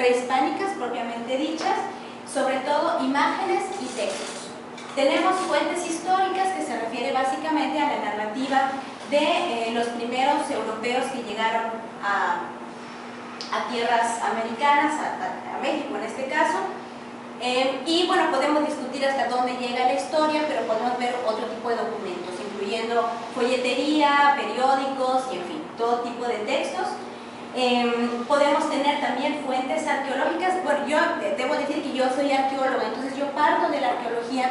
prehispánicas propiamente dichas, sobre todo imágenes y textos. Tenemos fuentes históricas que se refiere básicamente a la narrativa de los primeros europeos que llegaron a tierras americanas, a México en este caso. Y bueno, podemos discutir hasta dónde llega la historia, pero podemos ver otro tipo de documentos, incluyendo folletería, periódicos y en fin, todo tipo de textos. Podemos tener también fuentes arqueológicas. Bueno, yo debo decir que yo soy arqueóloga, entonces yo parto de la arqueología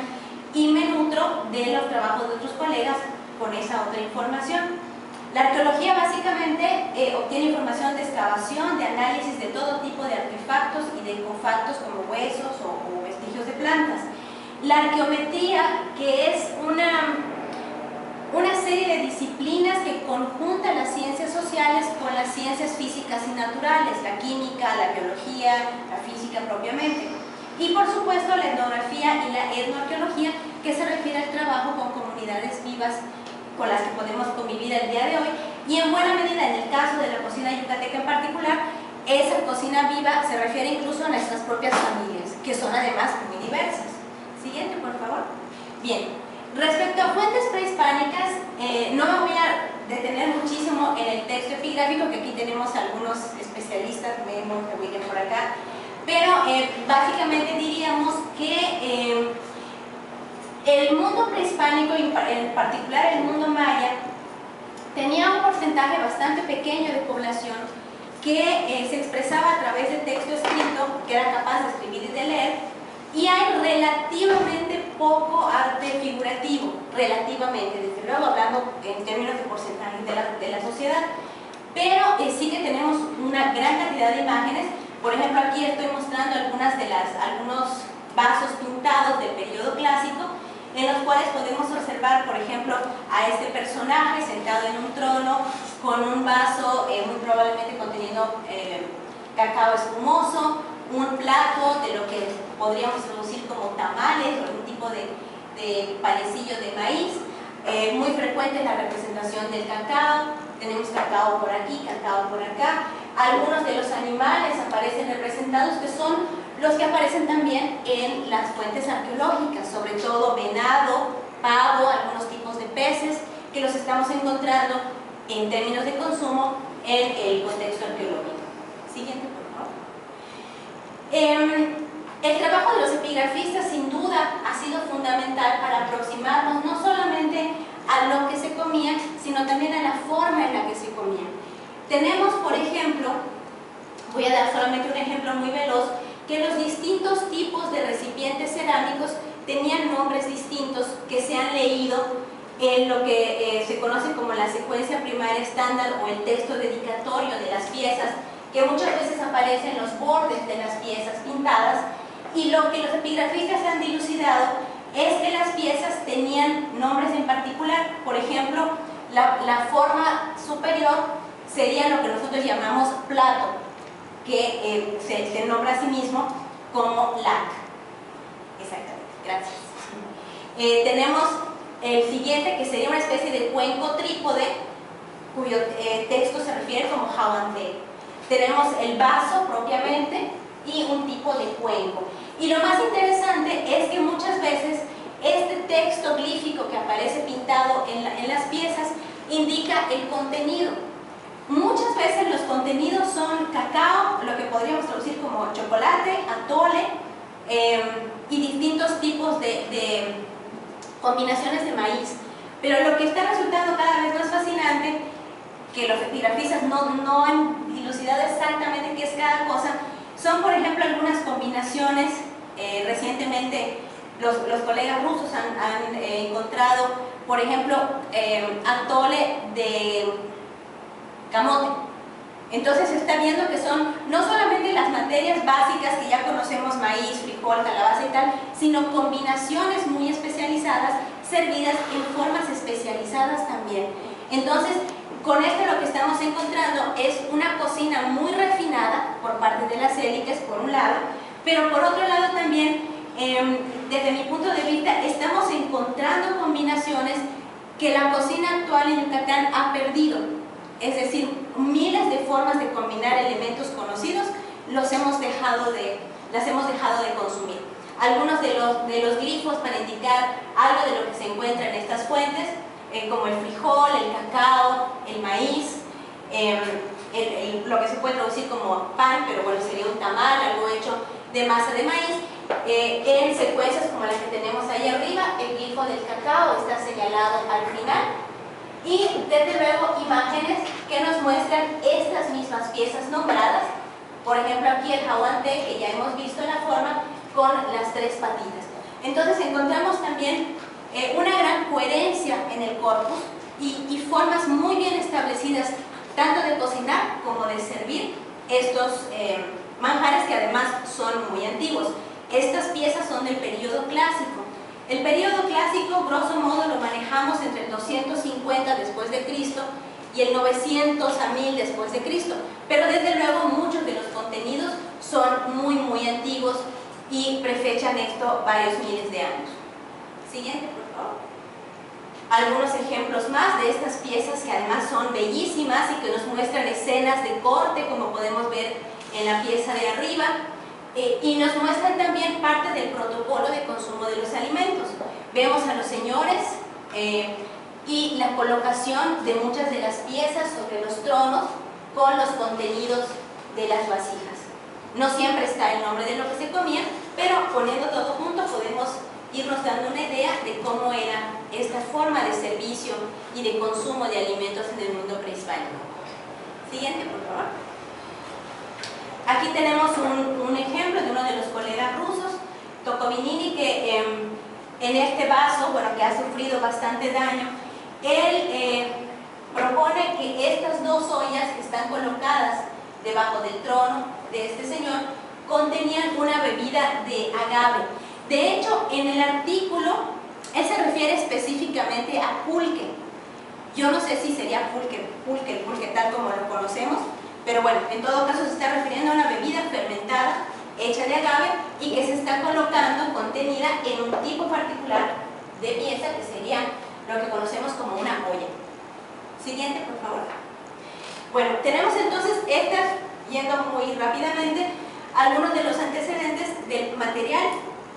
y me nutro de los trabajos de otros colegas con esa otra información. La arqueología básicamente obtiene información de excavación, de análisis de todo tipo de artefactos y de cofactos como huesos o vestigios de plantas. La arqueometría, que es una serie de disciplinas que conjuntan las ciencias sociales con las ciencias físicas y naturales, la química, la biología, la física propiamente. Y por supuesto la etnografía y la etnoarqueología, que se refiere al trabajo con comunidades vivas con las que podemos convivir el día de hoy, y en buena medida en el caso de la cocina yucateca en particular, esa cocina viva se refiere incluso a nuestras propias familias, que son además muy diversas. Siguiente, por favor. Bien, respecto a fuentes prehispánicas, no me voy a detener muchísimo en el texto epigráfico, que aquí tenemos algunos especialistas, vemos que vienen por acá, pero básicamente diríamos que el mundo prehispánico, en particular el mundo maya, tenía un porcentaje bastante pequeño de población que se expresaba a través de texto escrito, que era capaz de escribir y de leer, y hay relativamente poco arte figurativo, relativamente, desde luego hablando en términos de porcentaje de la sociedad, pero sí que tenemos una gran cantidad de imágenes. Por ejemplo, aquí estoy mostrando algunos vasos pintados del periodo clásico, en los cuales podemos observar, por ejemplo, a este personaje sentado en un trono con un vaso muy probablemente conteniendo cacao espumoso, un plato de lo que podríamos traducir como tamales o algún tipo de panecillo de maíz. Muy frecuente la representación del cacao, tenemos cacao por aquí, cacao por acá. Algunos de los animales aparecen representados, que son los que aparecen también en las fuentes arqueológicas, sobre todo venado, pavo, algunos tipos de peces, que los estamos encontrando en términos de consumo en el contexto arqueológico. Siguiente, por favor. El trabajo de los epigrafistas sin duda ha sido fundamental para aproximarnos no solamente a lo que se comía, sino también a la forma en la que se comía. Tenemos, por ejemplo, voy a dar solamente un ejemplo muy veloz, que los distintos tipos de recipientes cerámicos tenían nombres distintos que se han leído en lo que se conoce como la secuencia primaria estándar o el texto dedicatorio de las piezas, que muchas veces aparece en los bordes de las piezas pintadas, y lo que los epigrafistas han dilucidado es que las piezas tenían nombres en particular. Por ejemplo, la forma superior sería lo que nosotros llamamos plato, que se nombra a sí mismo como lac. Exactamente, gracias. Tenemos el siguiente, que sería una especie de cuenco trípode, cuyo texto se refiere como jawante. Tenemos el vaso propiamente y un tipo de cuenco. Y lo más interesante es que muchas veces este texto glífico que aparece pintado en las piezas indica el contenido. Muchas veces los contenidos son cacao, lo que podríamos traducir como chocolate, atole, y distintos tipos de combinaciones de maíz. Pero lo que está resultando cada vez más fascinante, que los epigrafistas no han dilucidado exactamente qué es cada cosa, son por ejemplo algunas combinaciones. Recientemente los colegas rusos han encontrado, por ejemplo, atole de camote. Entonces se está viendo que son no solamente las materias básicas que ya conocemos, maíz, frijol, calabaza y tal, sino combinaciones muy especializadas servidas en formas especializadas también. Entonces, con esto lo que estamos encontrando es una cocina muy refinada por parte de las élites, por un lado, pero por otro lado también, desde mi punto de vista, estamos encontrando combinaciones que la cocina actual en Yucatán ha perdido. Es decir, miles de formas de combinar elementos conocidos, las hemos dejado de consumir. Algunos de los glifos para indicar algo de lo que se encuentra en estas fuentes, como el frijol, el cacao, el maíz, lo que se puede traducir como pan, pero bueno, sería un tamal, algo hecho de masa de maíz. En secuencias como las que tenemos ahí arriba, el glifo del cacao está señalado al final, y desde luego imágenes que nos muestran estas mismas piezas nombradas. Por ejemplo, aquí el jaguante, que ya hemos visto la forma con las tres patitas. Entonces encontramos también una gran coherencia en el corpus y formas muy bien establecidas tanto de cocinar como de servir estos manjares, que además son muy antiguos. Estas piezas son del periodo clásico. El periodo clásico, grosso modo, lo manejamos entre el 250 después de Cristo y el 900 a 1000 después de Cristo. Pero desde luego muchos de los contenidos son muy antiguos y prefechan esto varios miles de años. Siguiente, por favor. Algunos ejemplos más de estas piezas que además son bellísimas y que nos muestran escenas de corte, como podemos ver en la pieza de arriba, y nos muestran también parte del protocolo de consumo de los alimentos. Vemos a los señores y la colocación de muchas de las piezas sobre los tronos con los contenidos de las vasijas. No siempre está el nombre de lo que se comía, pero poniendo todo junto podemos irnos dando una idea de cómo era esta forma de servicio y de consumo de alimentos en el mundo prehispánico. Siguiente, por favor. Aquí tenemos un ejemplo de uno de los colegas rusos, Tokovinini, que en este vaso, bueno, que ha sufrido bastante daño, él propone que estas dos ollas que están colocadas debajo del trono de este señor contenían una bebida de agave. De hecho, en el artículo, él se refiere específicamente a pulque. Yo no sé si sería pulque tal como lo conocemos, pero bueno, en todo caso se está refiriendo a una bebida fermentada hecha de agave y que se está colocando contenida en un tipo particular de pieza que sería lo que conocemos como una olla. Siguiente, por favor. Bueno, tenemos entonces yendo muy rápidamente, algunos de los antecedentes del material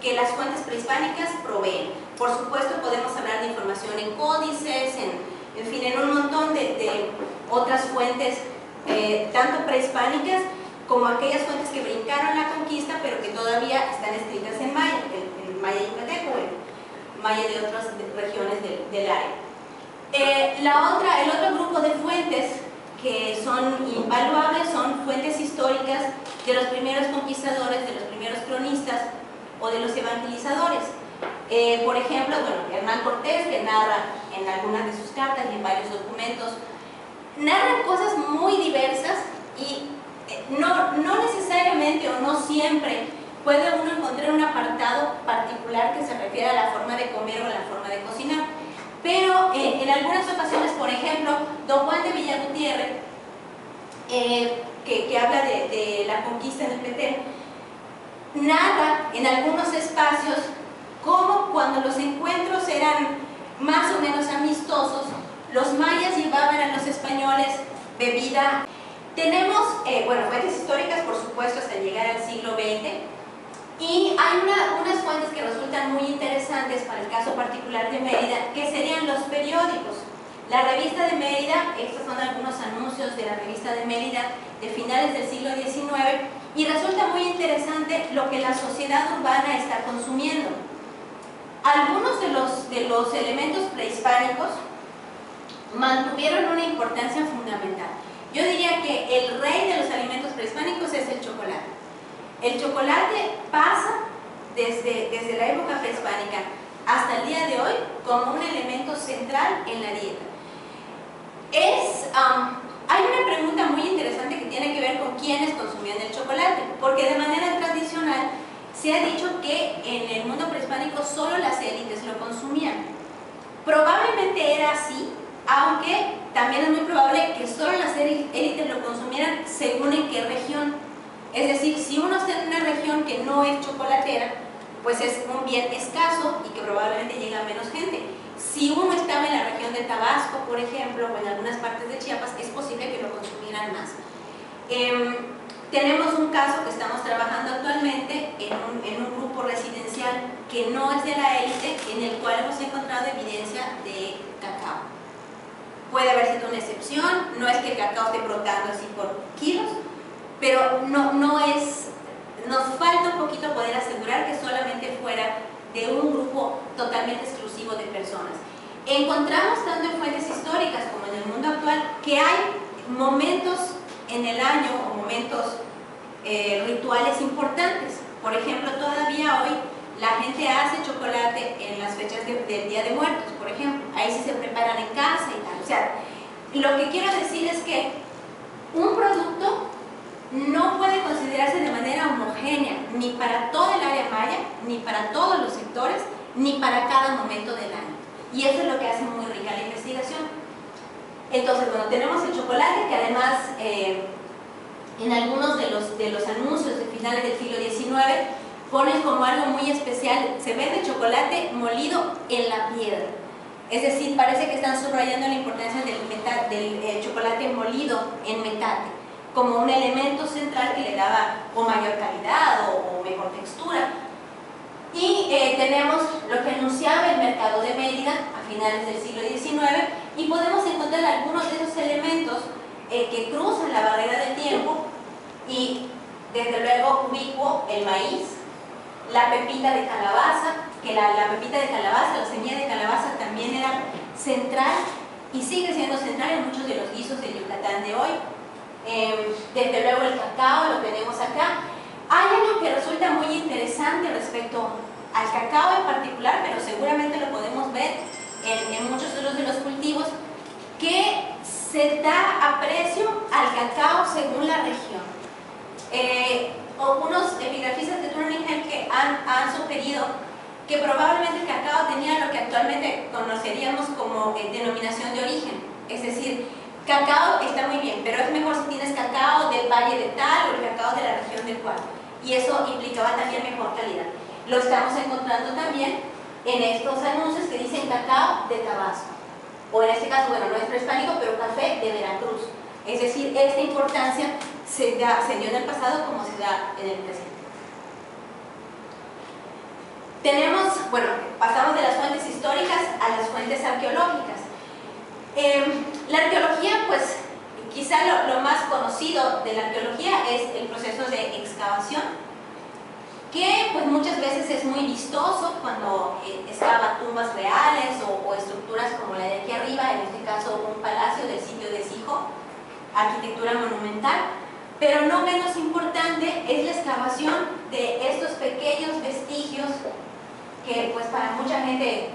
que las fuentes prehispánicas proveen. Por supuesto, podemos hablar de información en códices, en fin, en un montón de otras fuentes, tanto prehispánicas como aquellas fuentes que brincaron la conquista, pero que todavía están escritas en maya, en maya yucateco, en maya de otras regiones del área. El otro grupo de fuentes que son invaluables son fuentes históricas de los primeros conquistadores, de los primeros cronistas o de los evangelizadores. Por ejemplo, bueno, Hernán Cortés, que narra en algunas de sus cartas y en varios documentos, narran cosas muy diversas y no necesariamente o no siempre puede uno encontrar un apartado particular que se refiere a la forma de comer o a la forma de cocinar. Pero en algunas ocasiones, por ejemplo, don Juan de Villagutiérrez, que habla de la conquista en el Petén, narra en algunos espacios cómo cuando los encuentros eran más o menos amistosos, los mayas llevaban a los españoles bebida. Tenemos, fuentes históricas, por supuesto, hasta llegar al siglo XX, y hay unas fuentes que resultan muy interesantes para el caso particular de Mérida, que serían los periódicos. La revista de Mérida, estos son algunos anuncios de la revista de Mérida de finales del siglo XIX, y resulta muy interesante lo que la sociedad urbana está consumiendo. Algunos de los elementos prehispánicos mantuvieron una importancia fundamental. Yo diría que el rey de los alimentos prehispánicos es el chocolate. El chocolate pasa desde la época prehispánica hasta el día de hoy como un elemento central en la dieta. Hay una pregunta muy interesante que tiene que ver con quiénes consumían el chocolate, porque de manera tradicional se ha dicho que en el mundo prehispánico solo las élites lo consumían. Probablemente era así, aunque también es muy probable que solo las élites lo consumieran según en qué región. Es decir, si uno está en una región que no es chocolatera, pues es un bien escaso y que probablemente llega a menos gente. Si uno estaba en la región de Tabasco, por ejemplo, o en algunas partes de Chiapas, es posible que lo consumieran más. Tenemos un caso que estamos trabajando actualmente en un grupo residencial que no es de la élite, en el cual hemos encontrado evidencia de cacao. Puede haber sido una excepción, no es que el cacao esté brotando así por kilos, pero no es, nos falta un poquito poder asegurar que solamente fuera de un grupo totalmente exclusivo de personas. Encontramos tanto en fuentes históricas como en el mundo actual que hay momentos en el año o momentos rituales importantes. Por ejemplo, todavía hoy la gente hace chocolate en las fechas del Día de Muertos, por ejemplo. Ahí sí se preparan en casa y tal. O sea, lo que quiero decir es que un producto no puede considerarse de manera homogénea, ni para todo el área maya, ni para todos los sectores, ni para cada momento del año. Y eso es lo que hace muy rica la investigación. Entonces, bueno, tenemos el chocolate, que además en algunos de los anuncios de finales del siglo XIX ponen como algo muy especial, se vende chocolate molido en la piedra. Es decir, parece que están subrayando la importancia del chocolate molido en metate, como un elemento central que le daba o mayor calidad o mejor textura. Y tenemos lo que anunciaba el mercado de Mérida a finales del siglo XIX, y podemos encontrar algunos de esos elementos que cruzan la barrera del tiempo, y desde luego ubicuo el maíz, la pepita de calabaza, que la pepita de calabaza, la semilla de calabaza también era central y sigue siendo central en muchos de los guisos de Yucatán de hoy. Desde luego el cacao lo tenemos acá. Hay algo que resulta muy interesante respecto al cacao en particular, pero seguramente lo podemos ver en muchos otros de los cultivos, que se da aprecio al cacao según la región. Algunos epigrafistas de Turningen que han sugerido que probablemente el cacao tenía lo que actualmente conoceríamos como denominación de origen. Es decir, cacao está muy bien, pero es mejor si tienes cacao del valle de tal o el cacao de la región del cual. Y eso implicaba también mejor calidad. Lo estamos encontrando también en estos anuncios que dicen cacao de Tabasco. O en este caso, bueno, no es prehispánico, pero café de Veracruz. Es decir, esta importancia se dio en el pasado como se da en el presente. Tenemos, bueno, pasamos de las fuentes históricas a las fuentes arqueológicas. La arqueología, pues, quizá lo más conocido de la arqueología es el proceso de excavación, que pues muchas veces es muy vistoso cuando excava tumbas reales o estructuras como la de aquí arriba, en este caso un palacio del sitio de Sijo, arquitectura monumental. Pero no menos importante es la excavación de estos pequeños vestigios que pues para mucha gente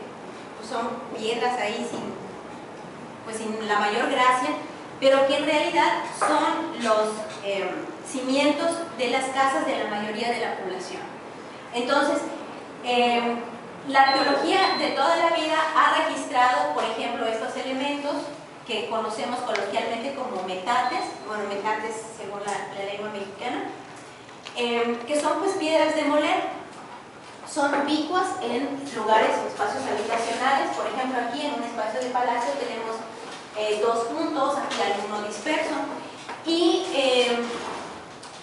pues, son piedras ahí sin la mayor gracia, pero que en realidad son los cimientos de las casas de la mayoría de la población. Entonces, la arqueología de toda la vida ha registrado, por ejemplo, estos elementos que conocemos coloquialmente como metates, bueno, metates según la lengua mexicana, que son pues piedras de moler. Son ubicuas en lugares o espacios habitacionales. Por ejemplo, aquí en un espacio de palacio tenemos dos puntos, aquí alguno disperso, y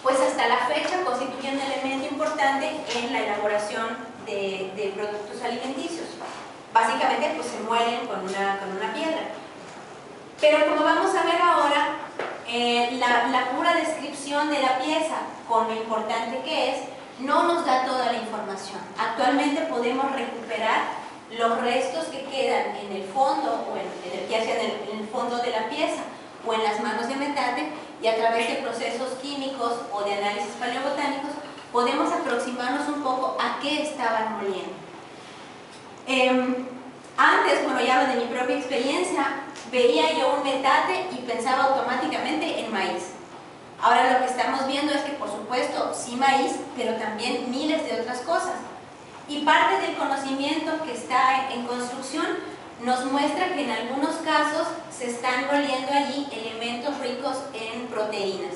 pues hasta la fecha constituyen un elemento importante en la elaboración de productos alimenticios. Básicamente pues se muelen con una piedra. Pero como vamos a ver ahora, la pura descripción de la pieza, con lo importante que es, no nos da toda la información. Actualmente podemos recuperar los restos que quedan en el fondo, o ya sea en el fondo de la pieza o en las manos de metate, y a través de procesos químicos o de análisis paleobotánicos podemos aproximarnos un poco a qué estaban moliendo. Antes, bueno, ya hablo de mi propia experiencia, veía yo un metate y pensaba automáticamente en maíz. Ahora lo que estamos viendo es que, por supuesto, sí maíz, pero también miles de otras cosas. Y parte del conocimiento que está en construcción nos muestra que en algunos casos se están moliendo allí elementos ricos en proteínas,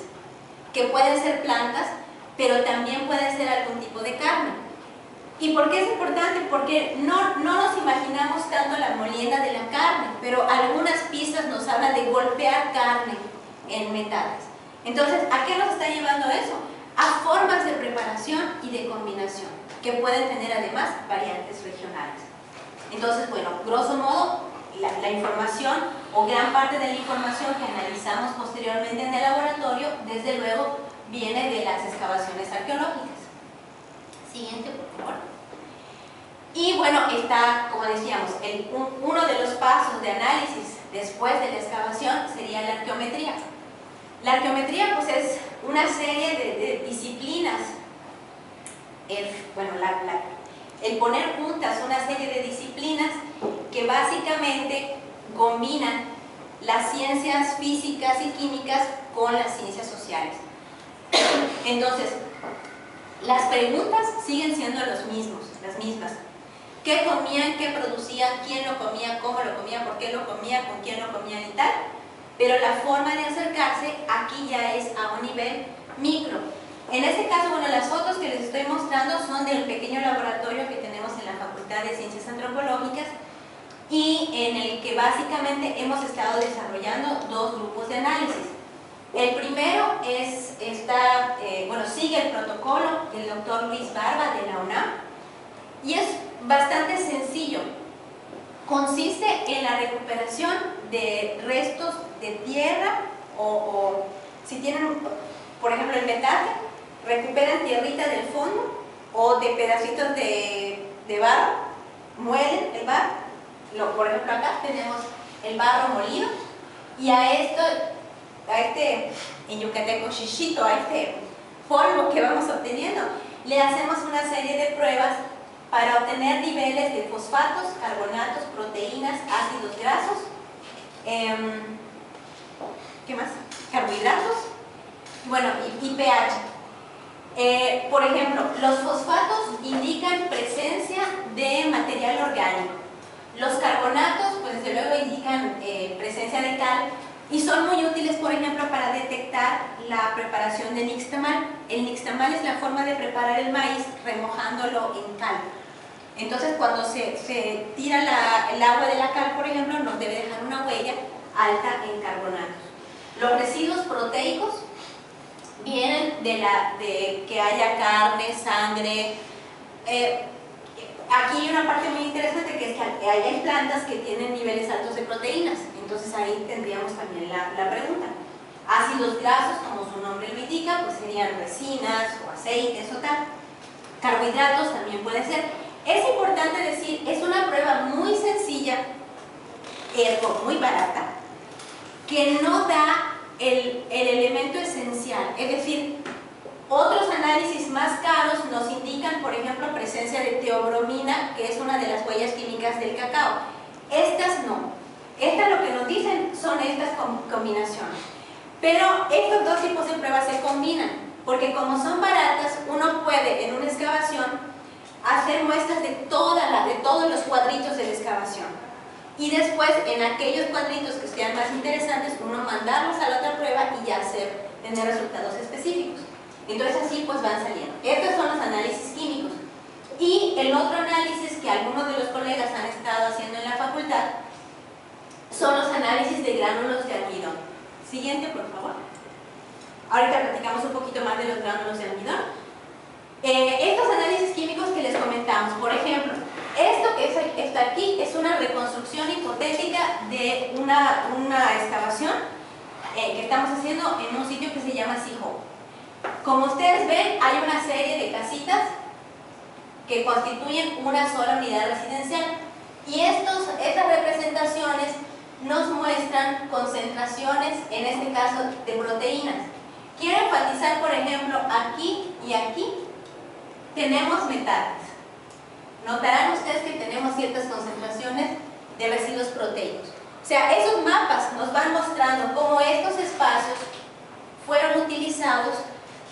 que pueden ser plantas, pero también puede ser algún tipo de carne. ¿Y por qué es importante? Porque no nos imaginamos tanto la molienda de la carne, pero algunas pistas nos hablan de golpear carne en metates. Entonces, ¿a qué nos está llevando eso? A formas de preparación y de combinación, que pueden tener además variantes regionales. Entonces, bueno, grosso modo, la información o gran parte de la información que analizamos posteriormente en el laboratorio, desde luego, viene de las excavaciones arqueológicas. Siguiente, por favor. Y bueno, está, como decíamos, uno de los pasos de análisis después de la excavación sería la arqueometría. La arqueometría pues es una serie de disciplinas, el poner juntas una serie de disciplinas que básicamente combinan las ciencias físicas y químicas con las ciencias sociales. Entonces, las preguntas siguen siendo las mismas. ¿Qué comían? ¿Qué producían? ¿Quién lo comía? ¿Cómo lo comía? ¿Por qué lo comía? ¿Con quién lo comían? Y tal. Pero la forma de acercarse aquí ya es a un nivel micro. En este caso, bueno, las fotos que les estoy mostrando son del pequeño laboratorio que tenemos en la Facultad de Ciencias Antropológicas y en el que básicamente hemos estado desarrollando dos grupos de análisis. El primero sigue el protocolo del doctor Luis Barba de la UNAM y es bastante sencillo. Consiste en la recuperación de restos de tierra o si tienen, por ejemplo, el metate, recuperan tierrita del fondo o de pedacitos de barro, muelen el barro. Por ejemplo, acá tenemos el barro molido y en yucateco chichito, a este polvo que vamos obteniendo, le hacemos una serie de pruebas para obtener niveles de fosfatos, carbonatos, proteínas, ácidos grasos, ¿qué más? Carbohidratos, bueno, y pH. Por ejemplo, los fosfatos indican presencia de material orgánico. Los carbonatos, pues desde luego indican presencia de cal y son muy útiles, por ejemplo, para detectar la preparación de nixtamal. El nixtamal es la forma de preparar el maíz remojándolo en cal. Entonces, cuando se tira el agua de la cal, por ejemplo, nos debe dejar una huella alta en carbonatos. Los residuos proteicos vienen de que haya carne, sangre. Aquí hay una parte muy interesante que es que hay plantas que tienen niveles altos de proteínas. Entonces ahí tendríamos también la pregunta. Ácidos grasos, como su nombre lo indica, pues serían resinas o aceites o tal. Carbohidratos también puede ser. Es importante decir, es una prueba muy sencilla, muy barata, que no da el elemento esencial. Es decir, otros análisis más caros nos indican, por ejemplo, presencia de teobromina, que es una de las huellas químicas del cacao. Estas no. Estas lo que nos dicen son estas combinaciones. Pero estos dos tipos de pruebas se combinan, porque como son baratas, uno puede en una excavación hacer muestras de todos los cuadritos de la excavación. Y después, en aquellos cuadritos que sean más interesantes, uno mandarlos a la otra prueba y ya tener resultados específicos. Entonces así pues van saliendo. Estos son los análisis químicos. Y el otro análisis que algunos de los colegas han estado haciendo en la facultad son los análisis de gránulos de almidón. Siguiente, por favor. Ahorita platicamos un poquito más de los gránulos de almidón. Estos análisis químicos que les comentamos, por ejemplo, esto que está aquí es una reconstrucción hipotética de una excavación que estamos haciendo en un sitio que se llama Sijo. Como ustedes ven, hay una serie de casitas que constituyen una sola unidad residencial y estas representaciones nos muestran concentraciones, en este caso de proteínas. Quiero enfatizar, por ejemplo, aquí y aquí tenemos metates. Notarán ustedes que tenemos ciertas concentraciones de residuos proteicos. O sea, esos mapas nos van mostrando cómo estos espacios fueron utilizados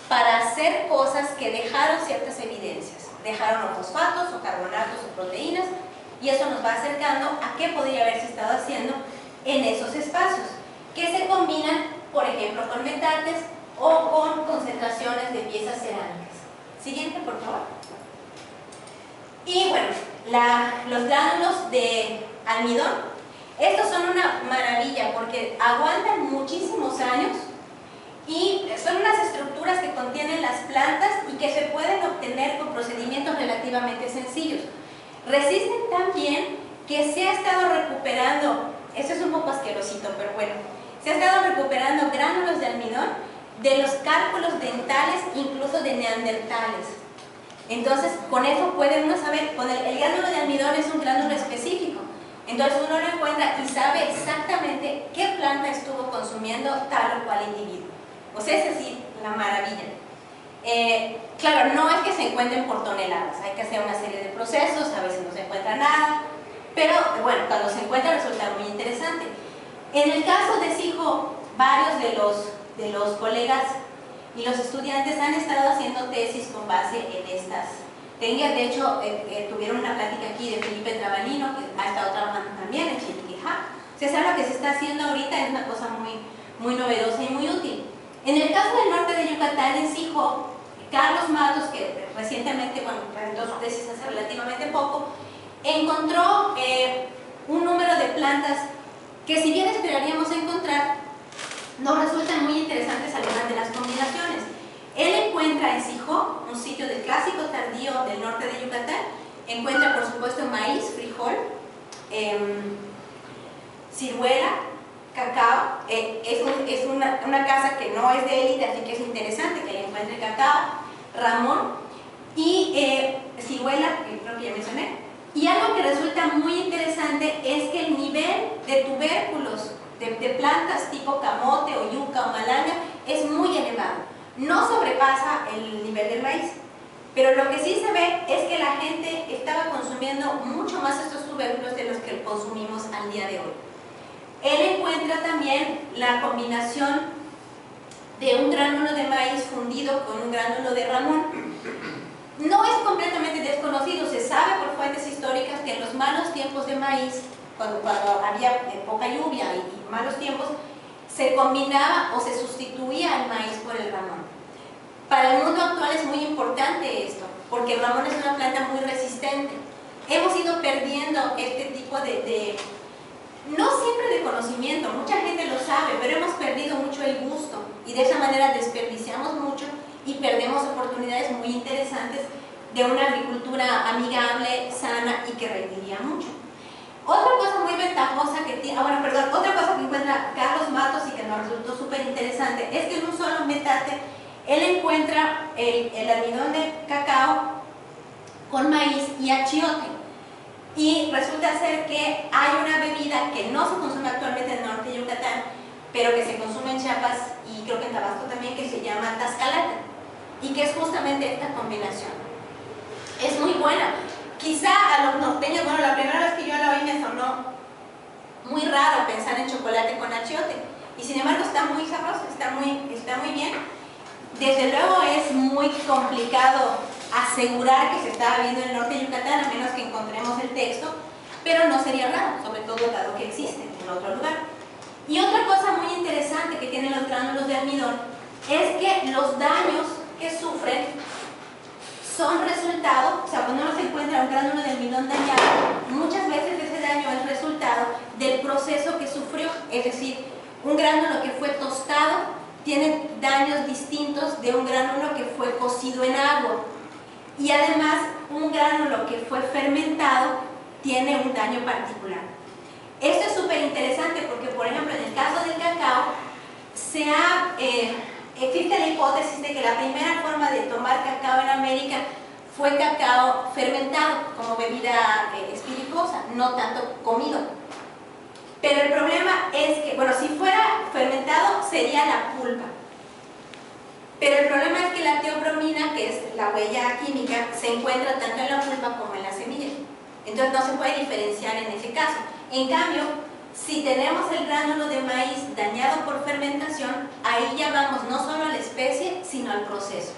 para hacer cosas que dejaron ciertas evidencias. Dejaron o fosfatos, o carbonatos, o proteínas, y eso nos va acercando a qué podría haberse estado haciendo en esos espacios, que se combinan, por ejemplo, con metates o con concentraciones de piezas cerámicas. Siguiente, por favor. Y bueno, los gránulos de almidón, estos son una maravilla porque aguantan muchísimos años y son unas estructuras que contienen las plantas y que se pueden obtener con procedimientos relativamente sencillos. Resisten tan bien que se ha estado recuperando, esto es un poco asquerosito, pero bueno, se ha estado recuperando gránulos de almidón de los cálculos dentales, incluso de neandertales. Entonces, con eso puede uno saber, con el gránulo de almidón es un gránulo específico. Entonces uno lo encuentra y sabe exactamente qué planta estuvo consumiendo tal o cual individuo. O sea, es así, la maravilla. Claro, no es que se encuentren por toneladas, hay que hacer una serie de procesos, a veces no se encuentra nada, pero bueno, cuando se encuentra resulta muy interesante. En el caso de SIJO, varios de los colegas y los estudiantes han estado haciendo tesis con base en estas técnicas. De hecho, tuvieron una plática aquí de Felipe Trabanino, que ha estado trabajando también en Chiriquijá. O sea, es lo que se está haciendo ahorita, es una cosa muy novedosa y muy útil. En el caso del norte de Yucatán, en SIJO, Carlos Matos, que recientemente, bueno, presentó su tesis hace relativamente poco, encontró un número de plantas que, si bien esperaríamos encontrar, nos resultan muy interesantes algunas de las combinaciones. Él encuentra en SIJO, un sitio del clásico tardío del norte de Yucatán, encuentra por supuesto maíz, frijol, ciruela, cacao. Es una casa que no es de élite, así que es interesante que le encuentre cacao, ramón y ciruela, que creo que ya mencioné. Y algo que resulta muy interesante es que el nivel de tubérculos de plantas tipo camote o yuca o malanga es muy elevado. No sobrepasa el nivel del maíz, pero lo que sí se ve es que la gente estaba consumiendo mucho más estos tubérculos de los que consumimos al día de hoy. Él encuentra también la combinación de un gránulo de maíz fundido con un gránulo de ramón. No es completamente desconocido, se sabe por fuentes históricas que en los malos tiempos de maíz, cuando había poca lluvia y malos tiempos, se combinaba o se sustituía el maíz por el ramón. Para el mundo actual es muy importante esto, porque el ramón es una planta muy resistente. Hemos ido perdiendo este tipo no siempre de conocimiento, mucha gente lo sabe, pero hemos perdido mucho el gusto y de esa manera desperdiciamos mucho y perdemos oportunidades muy interesantes de una agricultura amigable, sana y que rendiría mucho. Otra cosa muy ventajosa que tiene, otra cosa que encuentra Carlos Matos y que nos resultó súper interesante es que en un solo metate él encuentra el almidón de cacao con maíz y achiote. Y resulta ser que hay una bebida que no se consume actualmente en el norte de Yucatán, pero que se consume en Chiapas y creo que en Tabasco también, que se llama tascalate, y que es justamente esta combinación. Es muy buena. Quizá a los norteños, bueno, la primera vez que yo la oí me sonó muy raro pensar en chocolate con achiote, y sin embargo está muy sabroso, está muy bien. Desde luego es muy complicado asegurar que se estaba viendo en el norte de Yucatán, a menos que encontremos el texto, pero no sería raro, sobre todo dado que existe en otro lugar. Y otra cosa muy interesante que tienen los gránulos de almidón es que los daños que sufren son resultado, o sea, cuando uno se encuentra un gránulo de almidón dañado, muchas veces ese daño es resultado del proceso que sufrió, es decir, un gránulo que fue tostado tiene daños distintos de un gránulo que fue cocido en agua, y además un gránulo que fue fermentado tiene un daño particular. Esto es súper interesante porque, por ejemplo, en el caso del cacao existe la hipótesis de que la primera forma de tomar cacao en América fue cacao fermentado como bebida espirituosa, no tanto comido. Pero el problema es que, bueno, si fuera fermentado sería la pulpa. Pero el problema es que la teobromina, que es la huella química, se encuentra tanto en la pulpa como en la semilla. Entonces no se puede diferenciar en ese caso. En cambio, si tenemos el gránulo de maíz dañado por fermentación, ahí ya vamos no solo a la especie, sino al proceso.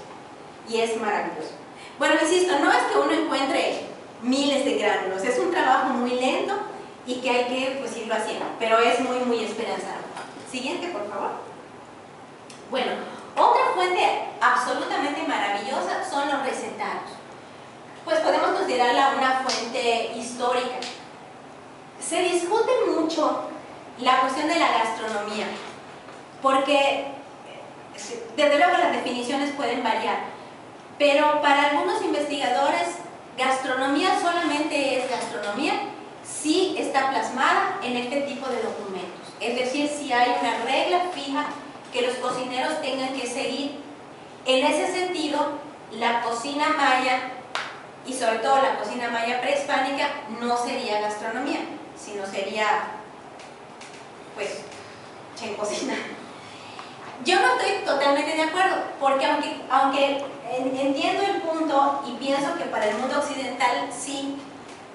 Y es maravilloso. Bueno, insisto, no es que uno encuentre miles de gránulos, es un trabajo muy lento y que hay que irlo haciendo, pero es muy esperanzador. Siguiente, por favor. Bueno, otra fuente absolutamente maravillosa son los recetarios. Pues podemos considerarla una fuente histórica. Se discute mucho la cuestión de la gastronomía, porque desde luego las definiciones pueden variar, pero para algunos investigadores gastronomía solamente es gastronomía si está plasmada en este tipo de documentos, es decir, si hay una regla fija que los cocineros tengan que seguir. En ese sentido, la cocina maya, y sobre todo la cocina maya prehispánica, no sería gastronomía, sino sería, pues, cocina. Yo no estoy totalmente de acuerdo, porque aunque entiendo el punto y pienso que para el mundo occidental sí,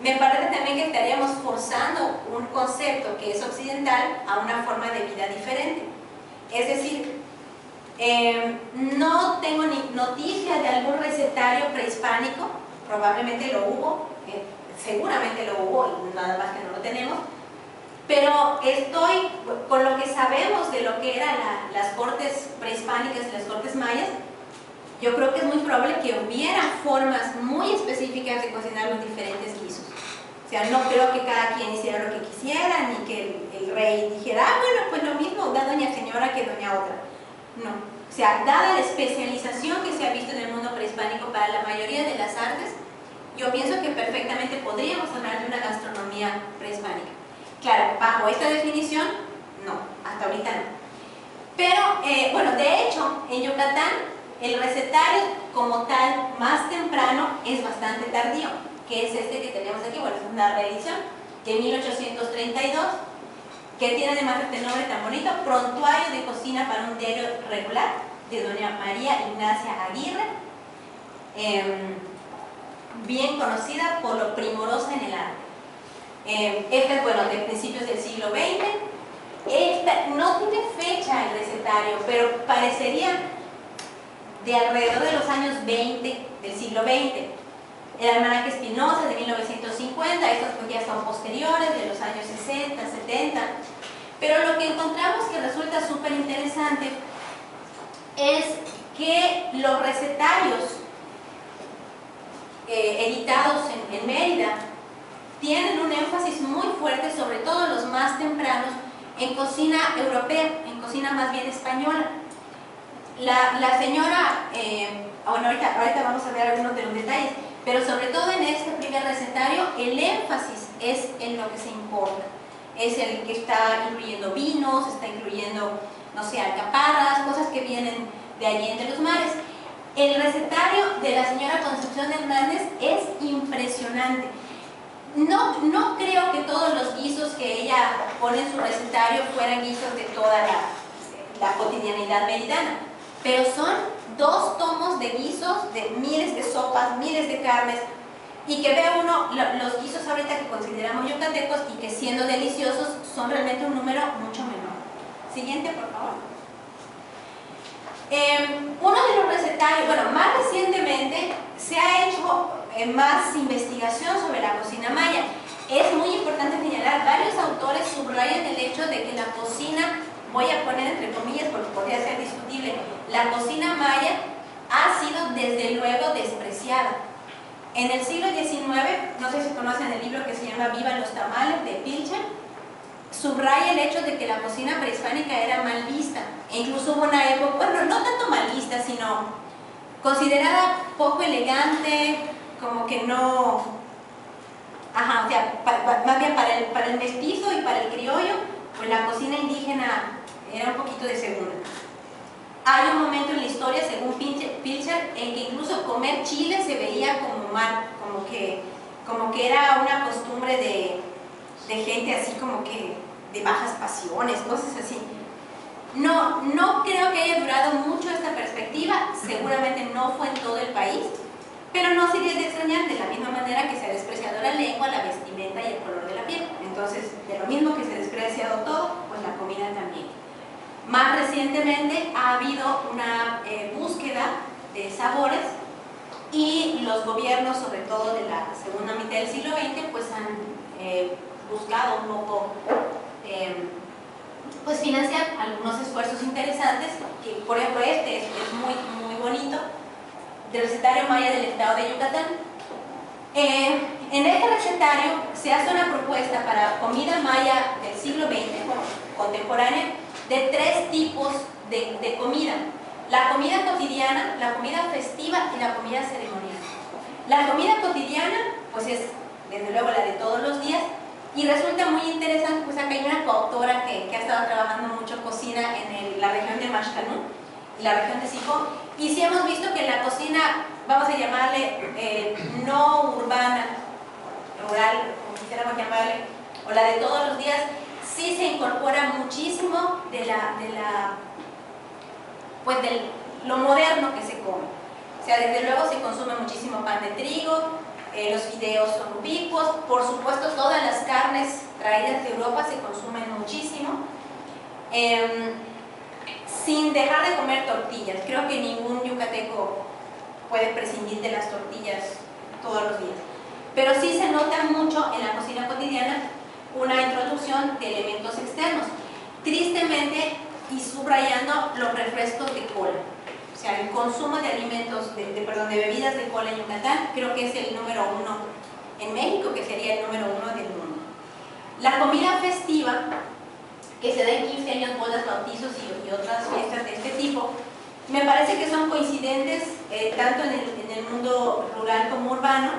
me parece también que estaríamos forzando un concepto que es occidental a una forma de vida diferente. Es decir, no tengo ni noticia de algún recetario prehispánico, probablemente lo hubo, seguramente lo hubo, nada más que no lo tenemos, pero estoy, con lo que sabemos de lo que eran las cortes prehispánicas y las cortes mayas, yo creo que es muy probable que hubiera formas muy específicas de cocinar los diferentes guisos. O sea, no creo que cada quien hiciera lo que quisiera, ni que el rey dijera, ah, bueno, pues lo mismo da doña señora que doña otra. No. O sea, dada la especialización que se ha visto en el mundo prehispánico para la mayoría de las artes, yo pienso que perfectamente podríamos hablar de una gastronomía prehispánica. Claro, bajo esta definición, no, hasta ahorita no. Pero, bueno, de hecho, en Yucatán, el recetario como tal, más temprano, es bastante tardío, que es este que tenemos aquí. Bueno, es una reedición de 1832, que tiene además este nombre tan bonito, Prontuario de cocina para un diario regular, de doña María Ignacia Aguirre, bien conocida por lo primorosa en el arte. Este es, bueno, de principios del siglo XX. No tiene fecha el recetario, pero parecería de alrededor de los años 20 del siglo XX. El almanaque Espinosa de 1950, estos pues ya son posteriores, de los años 60, 70. Pero lo que encontramos que resulta súper interesante es que los recetarios editados en Mérida tienen un énfasis muy fuerte, sobre todo los más tempranos, en cocina europea, en cocina más bien española. La señora, bueno, ahorita vamos a ver algunos de los detalles, pero sobre todo en este primer recetario, el énfasis es en lo que se importa. Es el que está incluyendo vinos, está incluyendo, no sé, alcaparras, cosas que vienen de allí entre los mares. El recetario de la señora Concepción Hernández es impresionante. No creo que todos los guisos que ella pone en su recetario fueran guisos de toda la cotidianidad meridana, pero son 2 tomos de guisos, de miles de sopas, miles de carnes, y que vea uno los guisos ahorita que consideramos yucatecos y que siendo deliciosos son realmente un número mucho menor. Siguiente, por favor. Uno de los recetarios, bueno, más recientemente se ha hecho más investigación sobre la cocina maya. Es muy importante señalar, varios autores subrayan el hecho de que la cocina, voy a poner entre comillas porque podría ser discutible, la cocina maya ha sido desde luego despreciada. En el siglo XIX, no sé si conocen el libro que se llama Vivan los tamales, de Pilcher, subraya el hecho de que la cocina prehispánica era mal vista. E incluso hubo una época, bueno, no tanto mal vista, sino considerada poco elegante, como que no... Ajá, o sea, más bien para el mestizo y para el criollo, pues la cocina indígena era un poquito de segunda. Hay un momento en la historia, según Pilcher, en que incluso comer chile se veía como mal, como que era una costumbre de gente así como que de bajas pasiones, cosas así. No creo que haya durado mucho esta perspectiva, seguramente no fue en todo el país, pero no sería de extrañar, de la misma manera que se ha despreciado la lengua, la vestimenta y el color de la piel. Entonces, de lo mismo que se ha despreciado todo, pues la comida también. Más recientemente ha habido una búsqueda de sabores y los gobiernos, sobre todo de la segunda mitad del siglo XX, pues han buscado un poco pues financiar algunos esfuerzos interesantes, que por ejemplo este es muy bonito, del recetario maya del estado de Yucatán. En este recetario se hace una propuesta para comida maya del siglo XX, bueno, contemporánea, de 3 tipos de comida. la comida cotidiana, la comida festiva y la comida ceremonial. La comida cotidiana, pues es desde luego la de todos los días, y resulta muy interesante, pues acá hay una coautora que ha estado trabajando mucho cocina en la región de Maxcanú, la región de Sicó, y sí hemos visto que la cocina, vamos a llamarle no urbana, rural, como quisiéramos llamarle, o la de todos los días, sí se incorpora muchísimo de lo moderno que se come. O sea, desde luego se consume muchísimo pan de trigo, los fideos son ubicuos, por supuesto todas las carnes traídas de Europa se consumen muchísimo, sin dejar de comer tortillas. Creo que ningún yucateco puede prescindir de las tortillas todos los días. Pero sí se nota mucho en la cocina cotidiana una introducción de elementos externos. Tristemente, y subrayando los refrescos de cola. O sea, el consumo de alimentos, de bebidas de cola en Yucatán, creo que es el número 1 en México, que sería el número 1 del mundo. La comida festiva, que se da en 15 años, bodas, bautizos y otras fiestas de este tipo, me parece que son coincidentes tanto en el mundo rural como urbano.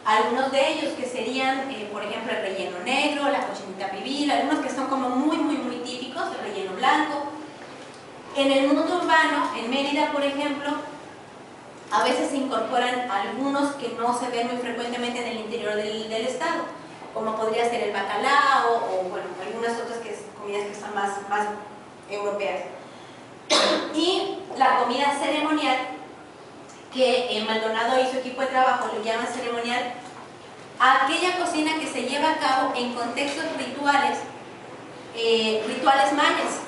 Algunos de ellos que serían, por ejemplo, el relleno negro, la cochinita pibil, algunos que son como muy típicos, el relleno blanco. En el mundo urbano, en Mérida, por ejemplo, a veces se incorporan algunos que no se ven muy frecuentemente en el interior del estado, como podría ser el bacalao o bueno, algunas otras comidas que son más europeas. Y la comida ceremonial, que Maldonado y su equipo de trabajo lo llaman ceremonial, a aquella cocina que se lleva a cabo en contextos rituales, rituales mayas.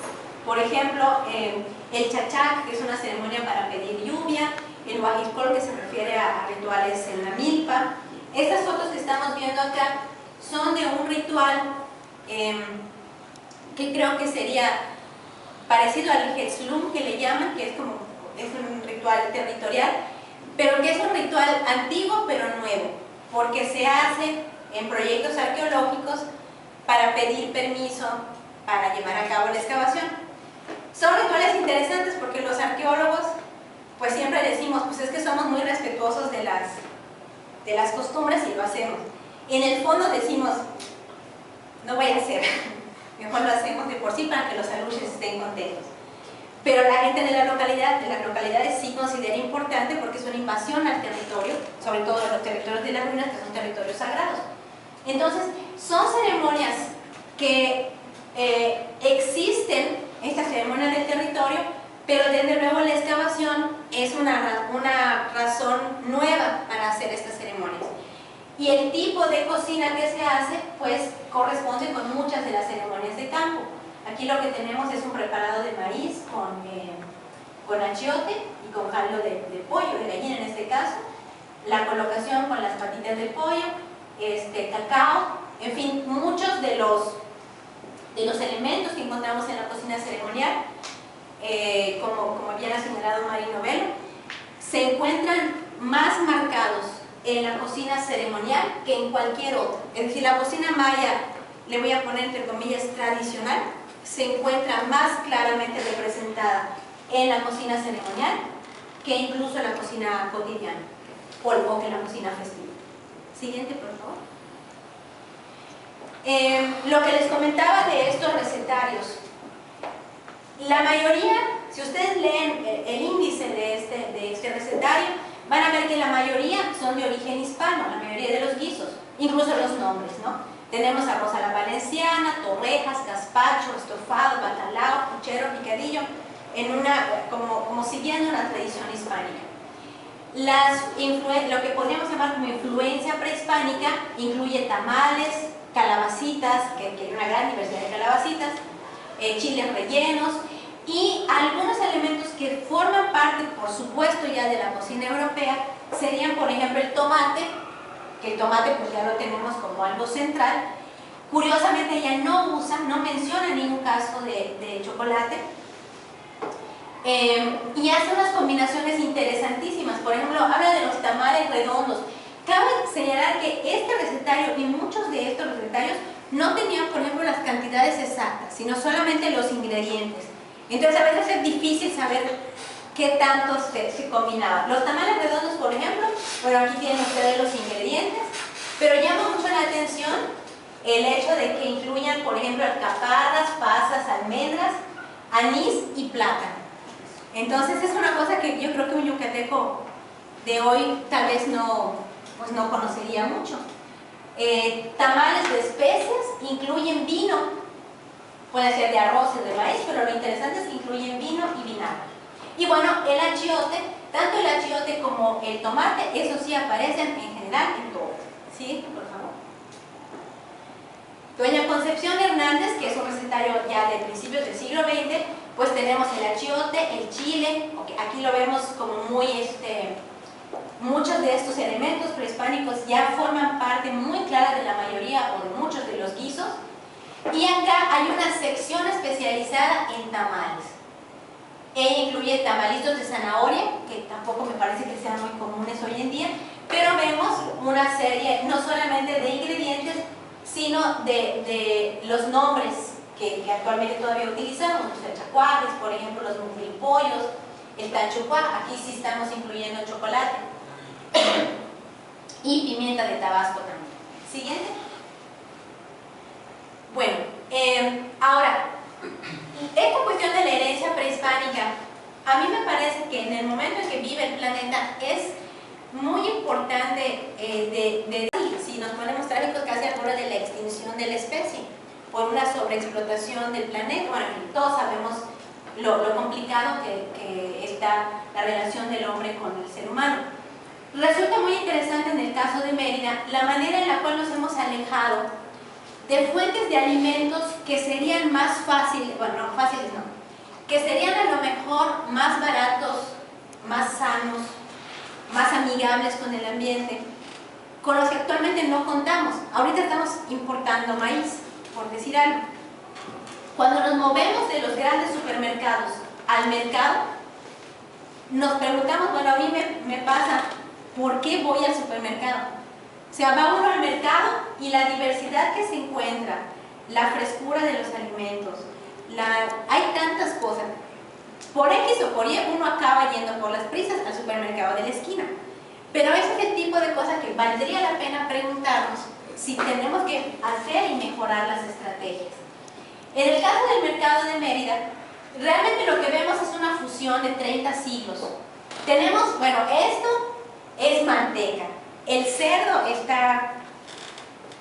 Por ejemplo, el chachac, que es una ceremonia para pedir lluvia, el huajiscol, que se refiere a rituales en la milpa. Estas fotos que estamos viendo acá son de un ritual que creo que sería parecido al Hetzlum, que le llaman, que es un ritual territorial, pero que es un ritual antiguo pero nuevo, porque se hace en proyectos arqueológicos para pedir permiso para llevar a cabo la excavación. Son rituales interesantes porque los arqueólogos pues siempre decimos, pues es que somos muy respetuosos de las costumbres y lo hacemos. En el fondo decimos, no voy a hacer, mejor lo hacemos de por sí para que los aluches estén contentos. Pero la gente de las localidades sí considera importante porque es una invasión al territorio, sobre todo a los territorios de las ruinas, que son territorios sagrados. Entonces, son ceremonias que existen, estas ceremonias del territorio, pero desde luego la excavación es una razón nueva para hacer estas ceremonias. Y el tipo de cocina que se hace, pues, corresponde con muchas de las ceremonias de campo. Aquí lo que tenemos es un preparado de maíz con achiote y con caldo de pollo, de gallina en este caso, la colocación con las patitas del pollo, cacao, en fin, muchos de los elementos que encontramos en la cocina ceremonial, como bien ha señalado Marino Velo, se encuentran más marcados en la cocina ceremonial que en cualquier otra. Es decir, la cocina maya, le voy a poner entre comillas tradicional, se encuentra más claramente representada en la cocina ceremonial que incluso en la cocina cotidiana o que en la cocina festiva. Siguiente, por favor. Lo que les comentaba de estos recetarios, la mayoría, si ustedes leen el índice de este recetario, van a ver que la mayoría son de origen hispano, la mayoría de los guisos, incluso los nombres, ¿no? Tenemos arroz a la valenciana, torrejas, gazpacho, estofado, bacalao, puchero, picadillo, como siguiendo una tradición hispánica. Lo que podríamos llamar como influencia prehispánica incluye tamales, calabacitas, que hay una gran diversidad de calabacitas, chiles rellenos y algunos elementos que forman parte, por supuesto, ya de la cocina europea, serían, por ejemplo, el tomate, que el tomate pues ya lo tenemos como algo central. Curiosamente ella no menciona ningún caso de chocolate, y hace unas combinaciones interesantísimas. Por ejemplo, habla de los tamales redondos. Cabe señalar que este recetario y muchos de estos recetarios no tenían, por ejemplo, las cantidades exactas, sino solamente los ingredientes. Entonces a veces es difícil saber qué tanto se combinaba. Los tamales redondos, por ejemplo, bueno, aquí tienen ustedes los ingredientes, pero llama mucho la atención el hecho de que incluyan, por ejemplo, alcaparras, pasas, almendras, anís y plátano. Entonces es una cosa que yo creo que un yucateco de hoy tal vez no conocería mucho. Tamales de especias incluyen vino, puede ser de arroz o de maíz, pero lo interesante es que incluyen vino y vinagre. Y bueno, el achiote, tanto el achiote como el tomate, eso sí aparecen en general en todo. ¿Sí? Por favor. Doña Concepción Hernández, que es un recetario ya de principios del siglo XX, pues tenemos el achiote, el chile, aquí lo vemos como muy, muchos de estos elementos prehispánicos ya forman parte muy clara de la mayoría o de muchos de los guisos. Y acá hay una sección especializada en tamales. Ella incluye tamalitos de zanahoria, que tampoco me parece que sean muy comunes hoy en día, pero vemos una serie no solamente de ingredientes, sino de los nombres que actualmente todavía utilizamos, los chacuajes, por ejemplo, los muflipollos, el tachucuá, aquí sí estamos incluyendo chocolate, y pimienta de Tabasco también. Siguiente. Bueno, ahora, esta cuestión de la herencia prehispánica, a mí me parece que en el momento en que vive el planeta es muy importante si nos ponemos trágicos, casi al borde de la extinción de la especie por una sobreexplotación del planeta. Bueno, todos sabemos lo complicado que está la relación del hombre con el ser humano. Resulta muy interesante en el caso de Mérida la manera en la cual nos hemos alejado de fuentes de alimentos que serían más fáciles, bueno, no fáciles no, que serían a lo mejor más baratos, más sanos, más amigables con el ambiente, con los que actualmente no contamos. Ahorita estamos importando maíz, por decir algo. Cuando nos movemos de los grandes supermercados al mercado, nos preguntamos, bueno, a mí me pasa, ¿por qué voy al supermercado? O sea, va uno al mercado y la diversidad que se encuentra, la frescura de los alimentos, hay tantas cosas. Por X o por Y uno acaba yendo por las prisas al supermercado de la esquina. Pero ese es el tipo de cosas que valdría la pena preguntarnos si tenemos que hacer y mejorar las estrategias. En el caso del mercado de Mérida, realmente lo que vemos es una fusión de 30 siglos. Tenemos, bueno, esto es manteca. El cerdo está,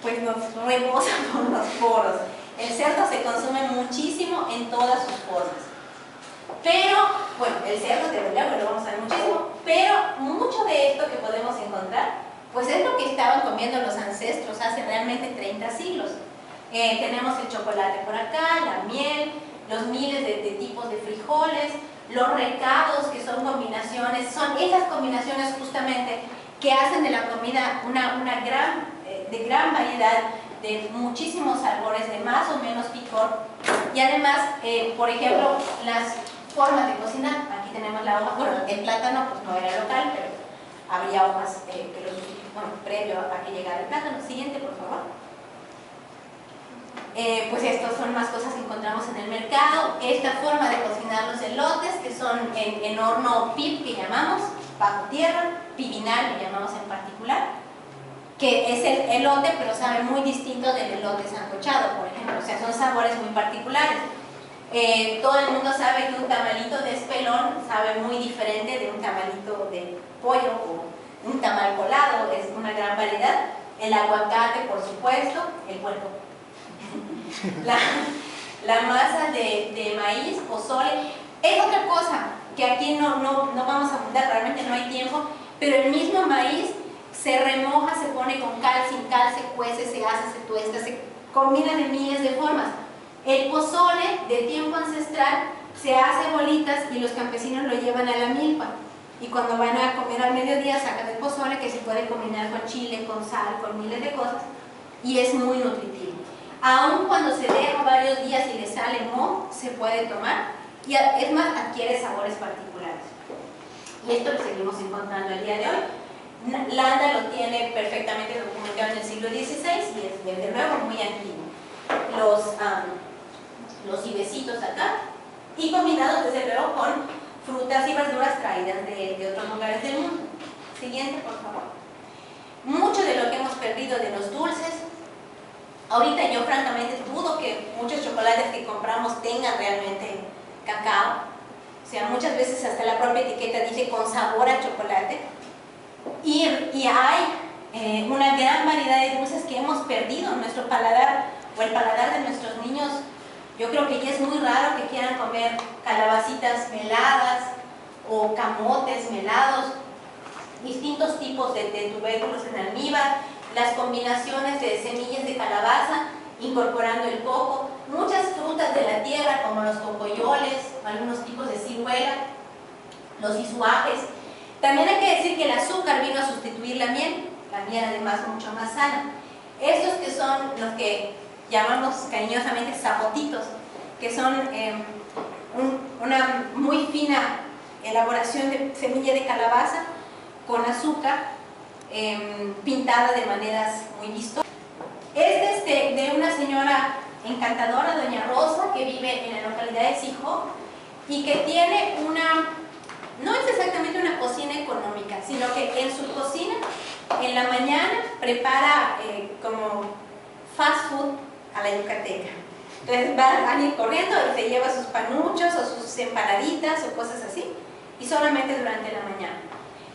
pues nos rebosa por los poros. El cerdo se consume muchísimo en todas sus formas. Pero, bueno, el cerdo de verdad lo vamos a ver muchísimo, pero mucho de esto que podemos encontrar, pues es lo que estaban comiendo los ancestros hace realmente 30 siglos. Tenemos el chocolate por acá, la miel, los miles de tipos de frijoles, los recados, que son combinaciones, son esas combinaciones justamente que hacen de la comida una gran variedad de muchísimos sabores, de más o menos picor, y además, por ejemplo, las formas de cocinar. Aquí tenemos la hoja, bueno, el plátano pues no era local, pero había hojas previo a que llegara el plátano. Siguiente, por favor. Pues estas son más cosas que encontramos en el mercado. Esta forma de cocinar los elotes, que son en horno PIB, que llamamos, bajo tierra, pibinal, lo llamamos en particular, que es el elote, pero sabe muy distinto del elote sancochado, por ejemplo. O sea, son sabores muy particulares. Todo el mundo sabe que un tamalito de espelón sabe muy diferente de un tamalito de pollo o un tamal colado, es una gran variedad. El aguacate, por supuesto, el puerco. La masa de maíz, pozole, es otra cosa que aquí no vamos a abundar, realmente no hay tiempo, pero el mismo maíz se remoja, se pone con cal, sin cal, se cuece, se hace, se tuesta, se combina de miles de formas. El pozole de tiempo ancestral se hace bolitas y los campesinos lo llevan a la milpa, y cuando van a comer al mediodía sacan el pozole, que se puede combinar con chile, con sal, con miles de cosas, y es muy nutritivo. Aun cuando se deja varios días y le sale moho, se puede tomar, y es más, adquiere sabores particulares. Y esto lo seguimos encontrando el día de hoy. Landa lo tiene perfectamente documentado en el siglo XVI y es desde luego muy antiguo. Los ibecitos acá, y combinados desde luego con frutas y verduras traídas de otros lugares del mundo. Siguiente, por favor. Mucho de lo que hemos perdido de los dulces. Ahorita yo francamente dudo que muchos chocolates que compramos tengan realmente cacao. O sea, muchas veces hasta la propia etiqueta dice con sabor a chocolate. Y hay una gran variedad de dulces que hemos perdido en nuestro paladar, o el paladar de nuestros niños. Yo creo que ya es muy raro que quieran comer calabacitas meladas o camotes melados, distintos tipos de tubérculos en almíbar, las combinaciones de semillas de calabaza incorporando el coco, muchas frutas de la tierra como los cocoyoles, algunos tipos de ciruela, los isuajes. También hay que decir que el azúcar vino a sustituir la miel además mucho más sana. Estos que son los que llamamos cariñosamente zapotitos, que son una muy fina elaboración de semilla de calabaza con azúcar pintada de maneras muy vistosas. Este es de una señora encantadora, doña Rosa, que vive en la localidad de Sijó y que tiene no es exactamente una cocina económica, sino que en su cocina, en la mañana, prepara como fast food a la yucateca. Entonces van a ir corriendo y se lleva sus panuchos o sus empanaditas o cosas así, y solamente durante la mañana.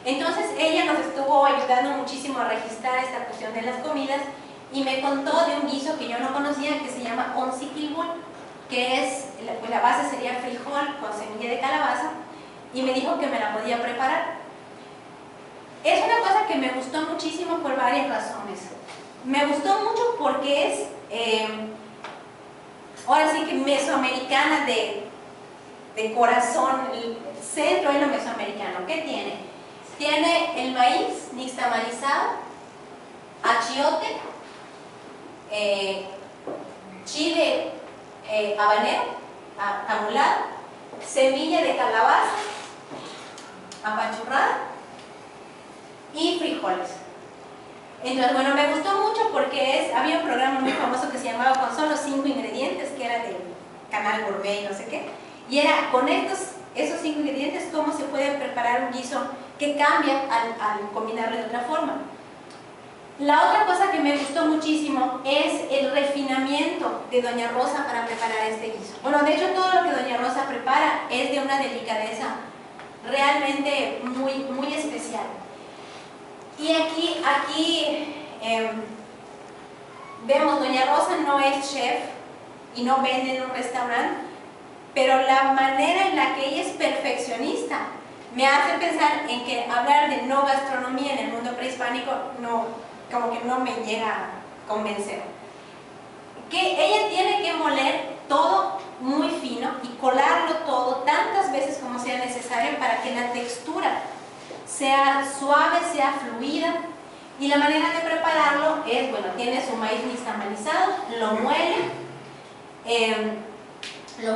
Entonces ella nos estuvo ayudando muchísimo a registrar esta cuestión de las comidas y me contó de un guiso que yo no conocía que se llama onsiquilbul, que es, pues la base sería frijol con semilla de calabaza, y me dijo que me la podía preparar. Es una cosa que me gustó muchísimo por varias razones. Me gustó mucho porque es, ahora sí que mesoamericana de corazón, el centro es lo mesoamericano. ¿Qué tiene? Tiene el maíz nixtamalizado, achiote, chile habanero, amulado, semilla de calabaza, apachurrada y frijoles. Entonces, bueno, me gustó mucho porque había un programa muy famoso que se llamaba Con solo 5 ingredientes, que era del canal Gourmet y no sé qué, y era con esos 5 ingredientes cómo se puede preparar un guiso que cambia al combinarlo de otra forma. La otra cosa que me gustó muchísimo es el refinamiento de doña Rosa para preparar este guiso. Bueno, de hecho todo lo que doña Rosa prepara es de una delicadeza realmente muy, muy especial. Y aquí vemos, doña Rosa no es chef y no vende en un restaurante, pero la manera en la que ella es perfeccionista me hace pensar en que hablar de no gastronomía en el mundo prehispánico como que no me llega a convencer. Que ella tiene que moler todo muy fino y colarlo todo tantas veces como sea necesario para que la textura sea suave, sea fluida, y la manera de prepararlo es, bueno, tiene su maíz nixtamalizado, lo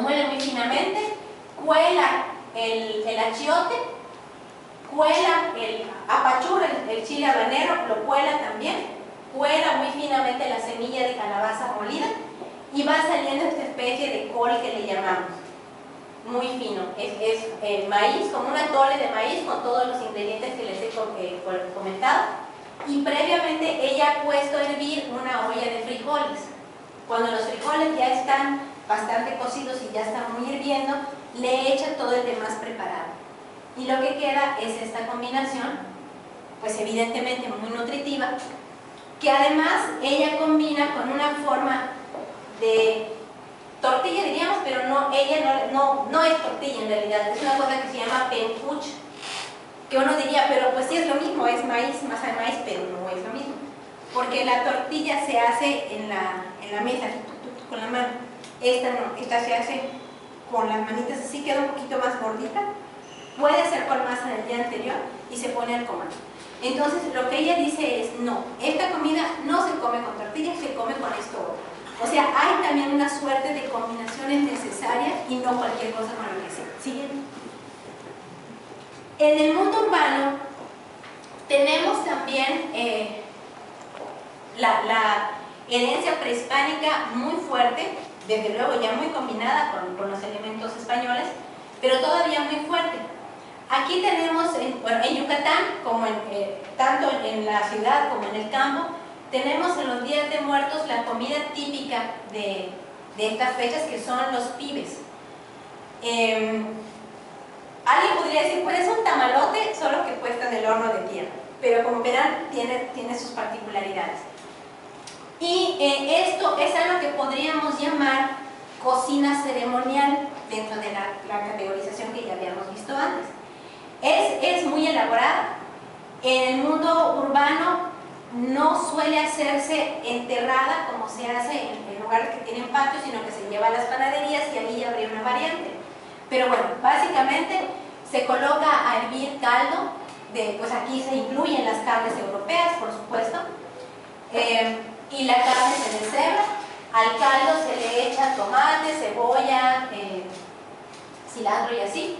muele muy finamente, cuela el achiote, cuela apachurra el chile habanero, lo cuela también, cuela muy finamente la semilla de calabaza molida y va saliendo esta especie de col que le llamamos, muy fino. Es el maíz, como un atole de maíz con todos los ingredientes que les he comentado, y previamente ella ha puesto a hervir una olla de frijoles. Cuando los frijoles ya están bastante cocidos y ya están muy hirviendo, le echa todo el demás preparado. Y lo que queda es esta combinación, pues evidentemente muy nutritiva, que además ella combina con una forma de tortilla, diríamos, pero ella no es tortilla en realidad, es una cosa que se llama pencuch, que uno diría, pero pues sí es lo mismo, es maíz, masa de maíz, pero no es lo mismo, porque la tortilla se hace en la mesa, con la mano. Esta no, esta se hace con las manitas, así queda un poquito más gordita, puede ser con masa del día anterior y se pone al comal. Entonces lo que ella dice es, no, esta comida no se come con tortilla, se come con esto otro. O sea, hay también una suerte de combinaciones necesarias y no cualquier cosa con lo que se sigue. En el mundo urbano tenemos también la herencia prehispánica muy fuerte, desde luego ya muy combinada con los elementos españoles, pero todavía muy fuerte. Aquí tenemos, en Yucatán, como tanto en la ciudad como en el campo, tenemos en los días de muertos la comida típica de estas fechas, que son los pibes. Alguien podría decir, pues es un tamalote, solo que puesta en el horno de tierra, pero como verán, tiene sus particularidades. Y esto es algo que podríamos llamar cocina ceremonial dentro de la categorización que ya habíamos visto antes. Es muy elaborada. En el mundo urbano no suele hacerse enterrada como se hace en lugares que tienen patio, sino que se lleva a las panaderías y ahí habría una variante. Pero bueno, básicamente se coloca a hervir caldo, pues aquí se incluyen las carnes europeas, por supuesto, y la carne se desherra. Al caldo se le echa tomate, cebolla, cilantro y así.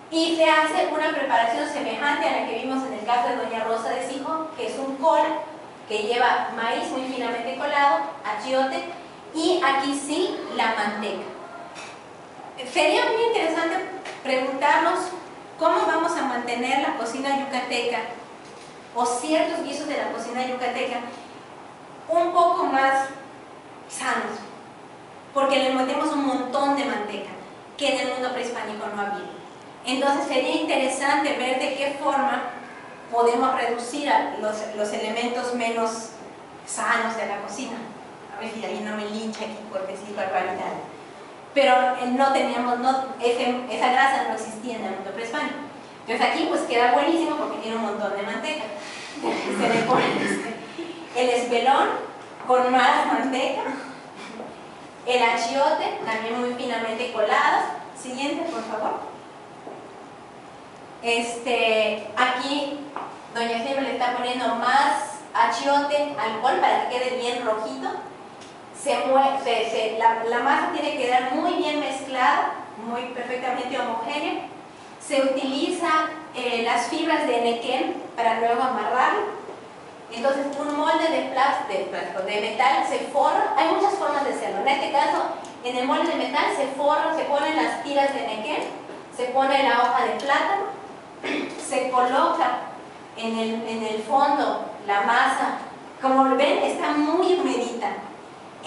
Y se hace una preparación semejante a la que vimos en el caso de Doña Rosa de Sijo, que es un col que lleva maíz muy finamente colado, achiote y aquí sí la manteca. Sería muy interesante preguntarnos cómo vamos a mantener la cocina yucateca o ciertos guisos de la cocina yucateca un poco más sanos, porque le metemos un montón de manteca que en el mundo prehispánico no había. Entonces sería interesante ver de qué forma podemos reducir los elementos menos sanos de la cocina. A ver si alguien no me lincha aquí por decir barbaridad. Pero no teníamos, esa grasa no existía en el mundo prehispánico. Entonces aquí pues queda buenísimo porque tiene un montón de manteca. Se le pone el espelón con más manteca, el achiote también muy finamente colado. Siguiente, por favor. Aquí Doña Silvia le está poniendo más achiote, alcohol para que quede bien rojito. La masa tiene que quedar muy bien mezclada, muy perfectamente homogénea. Se utiliza las fibras de nequén para luego amarrarlo. Entonces un molde de plástico, de metal se forra. Hay muchas formas de hacerlo. En este caso, en el molde de metal se forra, se ponen las tiras de nequén, se pone la hoja de plátano, se coloca en el fondo la masa. Como ven, está muy humedita.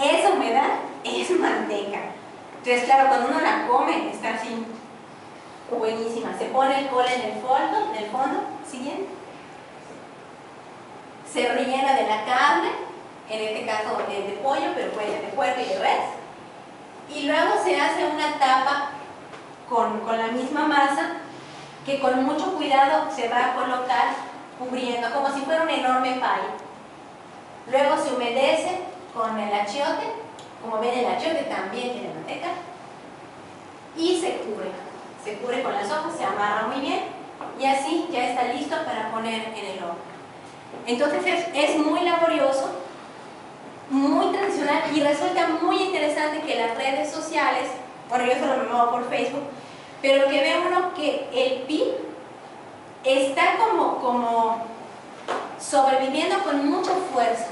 Esa humedad es manteca. Entonces, claro, cuando uno la come, está así buenísima. Se pone el col en el fondo. Siguiente. Se rellena de la carne, en este caso de pollo, pero puede ser de puerco y de res. Y luego se hace una tapa con la misma masa, que con mucho cuidado se va a colocar cubriendo, como si fuera un enorme pie. Luego se humedece con el achiote, como ven el achiote también tiene manteca, y se cubre con las hojas, se amarra muy bien, y así ya está listo para poner en el horno. Entonces es muy laborioso, muy tradicional, y resulta muy interesante que las redes sociales, bueno, yo solo me muevo por Facebook, pero que ve uno que el PIB está como sobreviviendo con mucha fuerza.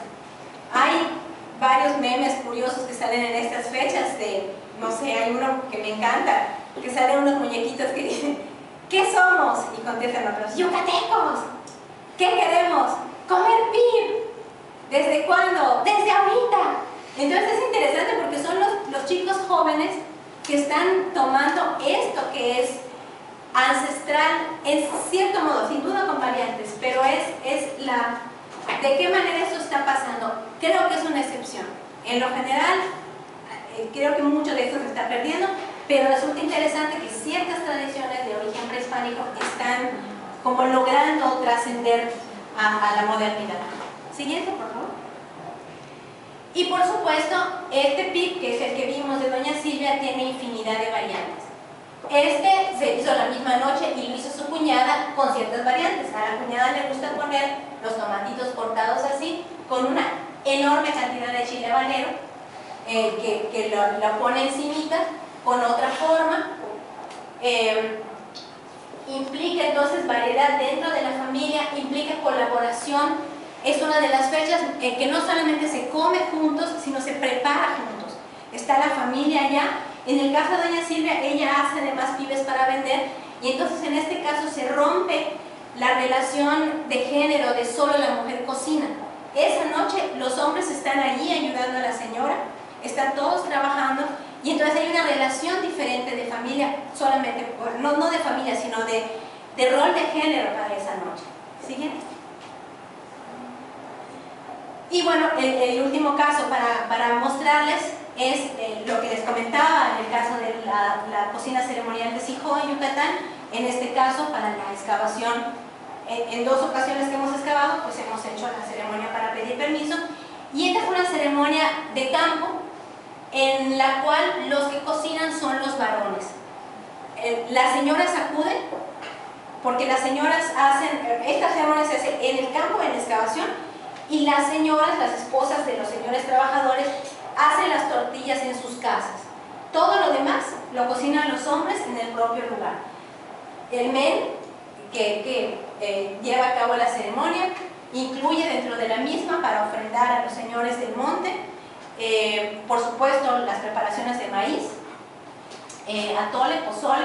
Hay varios memes curiosos que salen en estas fechas no sé, hay uno que me encanta, que salen unos muñequitos que dicen, ¿qué somos? Y contestan otros, yucatecos. ¿Qué queremos? Comer PIB. ¿Desde cuándo? Desde ahorita. Entonces es interesante porque son los chicos jóvenes que están tomando esto que es ancestral, en cierto modo, sin duda con variantes, pero ¿de qué manera esto está pasando? Creo que es una excepción. En lo general, creo que mucho de esto se está perdiendo, pero resulta interesante que ciertas tradiciones de origen prehispánico están como logrando trascender a la modernidad. Siguiente, por favor. Y por supuesto, este PIB, que es el que vimos de Doña Silvia, tiene infinidad de variantes. Este se hizo la misma noche y lo hizo su cuñada con ciertas variantes. A la cuñada le gusta poner los tomatitos cortados así, con una enorme cantidad de chile habanero, que lo pone encimita, con otra forma. Implica entonces variedad dentro de la familia, implica colaboración. Es una de las fechas en que no solamente se come juntos, sino se prepara juntos. Está la familia allá, En el caso de doña Silvia, ella hace además pibes para vender, y entonces en este caso se rompe la relación de género de solo la mujer cocina. Esa noche los hombres están allí ayudando a la señora, están todos trabajando, y entonces hay una relación diferente de familia, solamente, no de familia, sino de rol de género para esa noche. Siguiente. Y bueno, el último caso para mostrarles es lo que les comentaba en el caso de la cocina ceremonial de Sijó en Yucatán. En este caso, para la excavación, en 2 ocasiones que hemos excavado, pues hemos hecho la ceremonia para pedir permiso, y esta es una ceremonia de campo en la cual los que cocinan son los varones. Las señoras acuden, porque las señoras hacen, esta ceremonia se hace en el campo, en la excavación, y las señoras, las esposas de los señores trabajadores, hacen las tortillas en sus casas. Todo lo demás lo cocinan los hombres en el propio lugar. El men que lleva a cabo la ceremonia incluye dentro de la misma, para ofrendar a los señores del monte, por supuesto, las preparaciones de maíz, atole, pozole,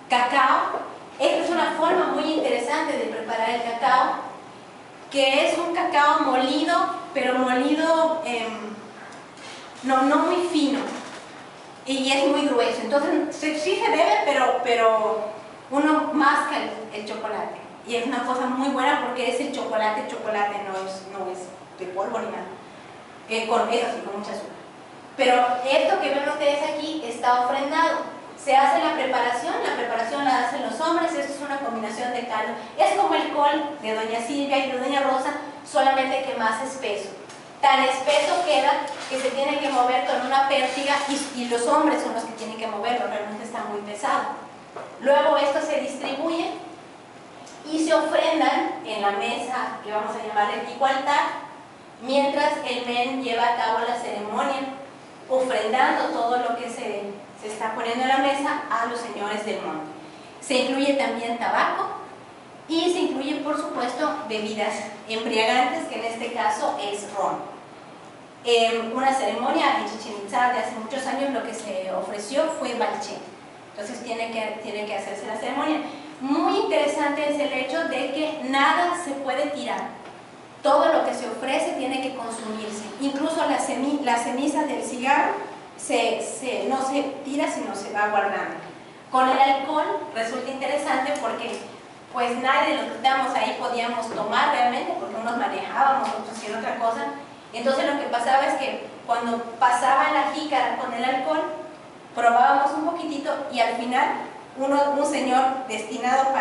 cacao. Esta es una forma muy interesante de preparar el cacao, que es un cacao molido, pero molido no muy fino, y es muy grueso. Entonces sí se bebe, pero uno masca el chocolate, y es una cosa muy buena porque es el chocolate, no es de polvo ni nada, eso sí, con mucha azúcar. Pero esto que ven ustedes aquí está ofrendado. Se hace la preparación la hacen los hombres. Esto es una combinación de caldo. Es como el col de doña Silvia y de doña Rosa, solamente que más espeso. Tan espeso queda que se tiene que mover con una pértiga, y los hombres son los que tienen que moverlo, realmente está muy pesado. Luego esto se distribuye y se ofrendan en la mesa que vamos a llamar el tipo altar, mientras el men lleva a cabo la ceremonia, ofrendando todo lo que se está poniendo en la mesa a los señores del monte. Se incluye también tabaco, y se incluyen, por supuesto, bebidas embriagantes, que en este caso es ron. Una ceremonia en Chichén Itzá de hace muchos años, lo que se ofreció fue balché. Entonces tiene que hacerse la ceremonia. Muy interesante es el hecho de que nada se puede tirar. Todo lo que se ofrece tiene que consumirse. Incluso la ceniza del cigarro no se tira, sino se va guardando. Con el alcohol resulta interesante porque pues nadie de los que estábamos ahí podíamos tomar realmente, porque unos manejábamos, otros hacían otra cosa. Entonces lo que pasaba es que cuando pasaban la jícara con el alcohol, probábamos un poquitito, y al final un señor destinado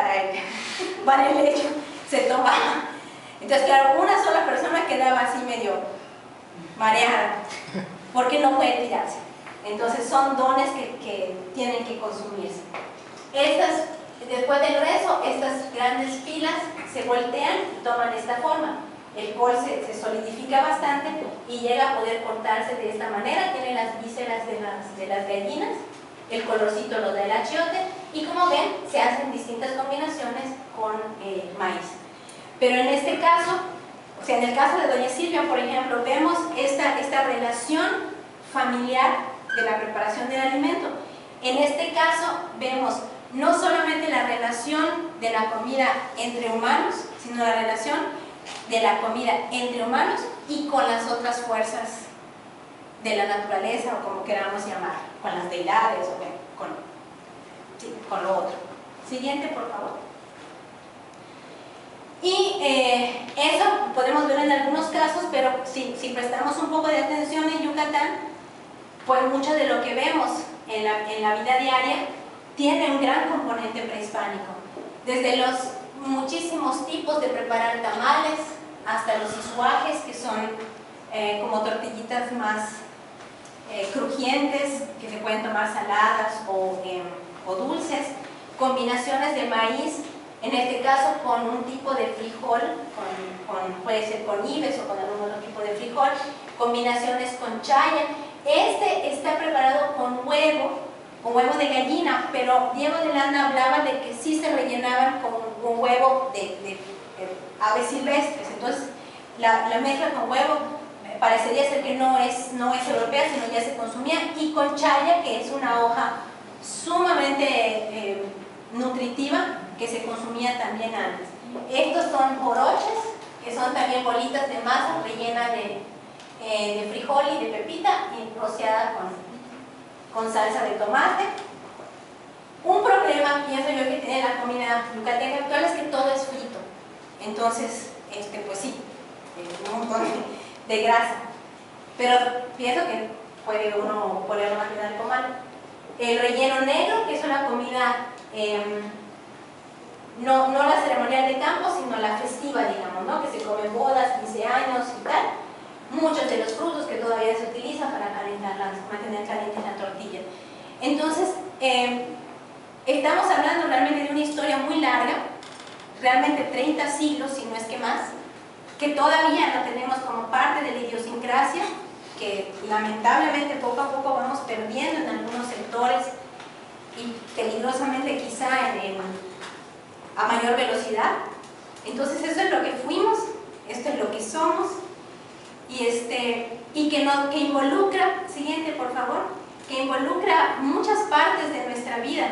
para el hecho se tomaba. Entonces claro, una sola persona quedaba así medio mareada, porque no puede tirarse. Entonces son dones que tienen que consumirse. Después del rezo, estas grandes pilas se voltean y toman esta forma. El col se solidifica bastante y llega a poder cortarse de esta manera. Tiene las vísceras de las gallinas, el colorcito lo da el achiote, y como ven, se hacen distintas combinaciones con maíz. Pero en este caso, o sea, en el caso de doña Silvia, por ejemplo, vemos esta relación familiar de la preparación del alimento. En este caso vemos no solamente la relación de la comida entre humanos, sino la relación de la comida entre humanos y con las otras fuerzas de la naturaleza, o como queramos llamar, con las deidades, o con lo otro. Siguiente, por favor. Y eso podemos ver en algunos casos, pero si prestamos un poco de atención en Yucatán, pues mucho de lo que vemos en la vida diaria tiene un gran componente prehispánico. Desde los muchísimos tipos de preparar tamales, hasta los isuajes, que son como tortillitas más crujientes, que se pueden tomar saladas o dulces, combinaciones de maíz, en este caso con un tipo de frijol, puede ser con ibes o con algún otro tipo de frijol, combinaciones con chaya. Este está preparado con huevo de gallina, pero Diego de Landa hablaba de que sí se rellenaban con huevo de aves silvestres. Entonces la mezcla con huevo parecería ser que no es europea, sino ya se consumía, y con chaya, que es una hoja sumamente nutritiva, que se consumía también antes. Estos son oroches, que son también bolitas de masa rellena de frijol y de pepita y rociada con salsa de tomate. Un problema, pienso yo, que tiene la comida yucateca actual es que todo es frito. Entonces, pues sí, un montón de grasa. Pero pienso que puede uno ponerlo más bien al comal. El relleno negro, que es una comida, no la ceremonial de campo, sino la festiva, digamos, ¿no? Que se come en bodas, 15 años y tal. Muchos de los frutos que todavía se utilizan para mantener caliente la tortilla. Entonces, estamos hablando realmente de una historia muy larga, realmente 30 siglos, si no es que más, que todavía no tenemos como parte de la idiosincrasia, que lamentablemente poco a poco vamos perdiendo en algunos sectores y peligrosamente quizá a mayor velocidad. Entonces eso es lo que fuimos, esto es lo que somos, y que involucra, siguiente por favor, que involucra muchas partes de nuestra vida.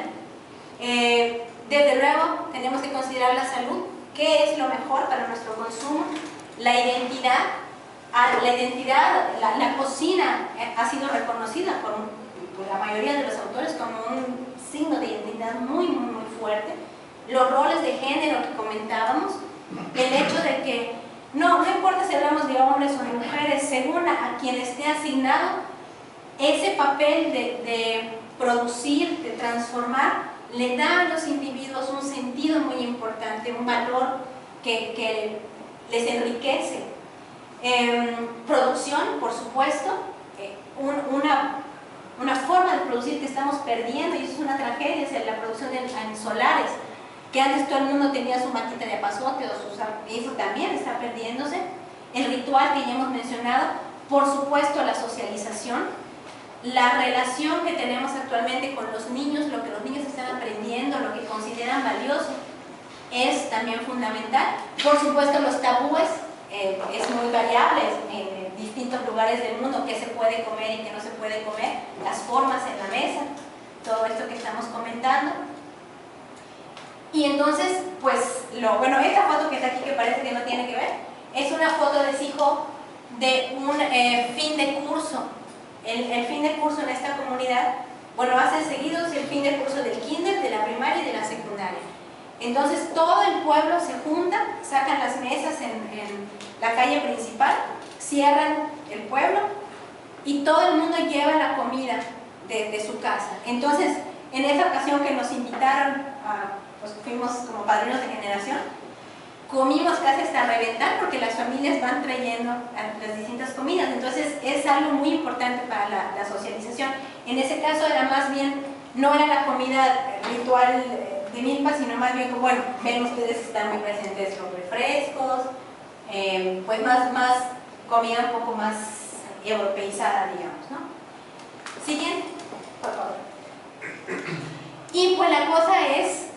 Desde luego tenemos que considerar la salud, qué es lo mejor para nuestro consumo, la identidad. La cocina ha sido reconocida por la mayoría de los autores como un signo de identidad muy, muy, muy fuerte. Los roles de género que comentábamos, el hecho de que no importa si hablamos de hombres o de mujeres, según a quien esté asignado, ese papel de producir, de transformar, le da a los individuos un sentido muy importante, un valor que les enriquece. Producción, por supuesto, una forma de producir que estamos perdiendo, y eso es una tragedia, es la producción en solares, que antes todo el mundo tenía su matita de apazote, eso también está perdiéndose. El ritual que ya hemos mencionado, por supuesto la socialización, la relación que tenemos actualmente con los niños, lo que los niños están aprendiendo, lo que consideran valioso, es también fundamental. Por supuesto los tabúes, es muy variable en distintos lugares del mundo, qué se puede comer y qué no se puede comer, las formas en la mesa, todo esto que estamos comentando. Y entonces, pues, bueno, esta foto que está aquí, que parece que no tiene que ver, es una foto de Sijo de un fin de curso. El fin de curso en esta comunidad, bueno, hacen seguidos el fin de curso del kinder, de la primaria y de la secundaria. Entonces todo el pueblo se junta, sacan las mesas en la calle principal, cierran el pueblo y todo el mundo lleva la comida de su casa. Entonces, en esa ocasión que nos invitaron, pues fuimos como padrinos de generación, comimos casi hasta reventar porque las familias van trayendo las distintas comidas. Entonces es algo muy importante para la socialización. En ese caso era más bien, no era la comida ritual de milpa, sino más bien, bueno, ven ustedes, están muy presentes los refrescos, pues más comida un poco más europeizada, digamos, ¿no? Siguiente, por favor. Y pues la cosa es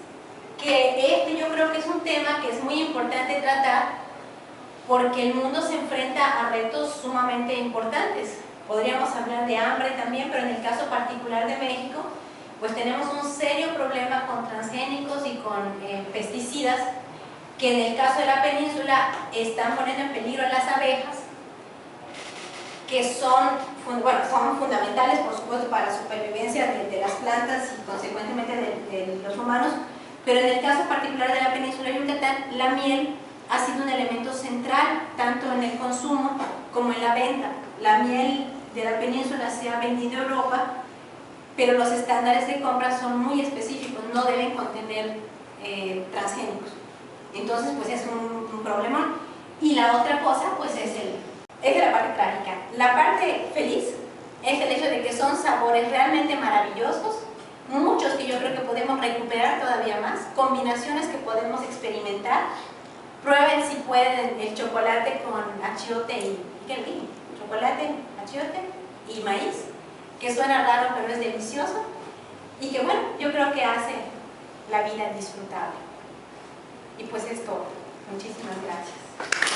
que yo creo que es un tema que es muy importante tratar porque el mundo se enfrenta a retos sumamente importantes. Podríamos hablar de hambre también, pero en el caso particular de México, pues tenemos un serio problema con transgénicos y con pesticidas que en el caso de la península están poniendo en peligro a las abejas, que son fundamentales, por supuesto, para la supervivencia de las plantas y consecuentemente de los humanos, pero en el caso particular de la península de Yucatán, la miel ha sido un elemento central tanto en el consumo como en la venta. La miel de la península se ha vendido a Europa, pero los estándares de compra son muy específicos, no deben contener transgénicos. Entonces, pues es un problemón. Y la otra cosa, pues es la parte trágica. La parte feliz es el hecho de que son sabores realmente maravillosos, muchos que yo creo que podemos recuperar todavía más, combinaciones que podemos experimentar. Prueben si pueden el chocolate con achiote y chocolate, achiote y maíz, que suena raro pero es delicioso y que bueno, yo creo que hace la vida disfrutable. Y pues es todo. Muchísimas gracias.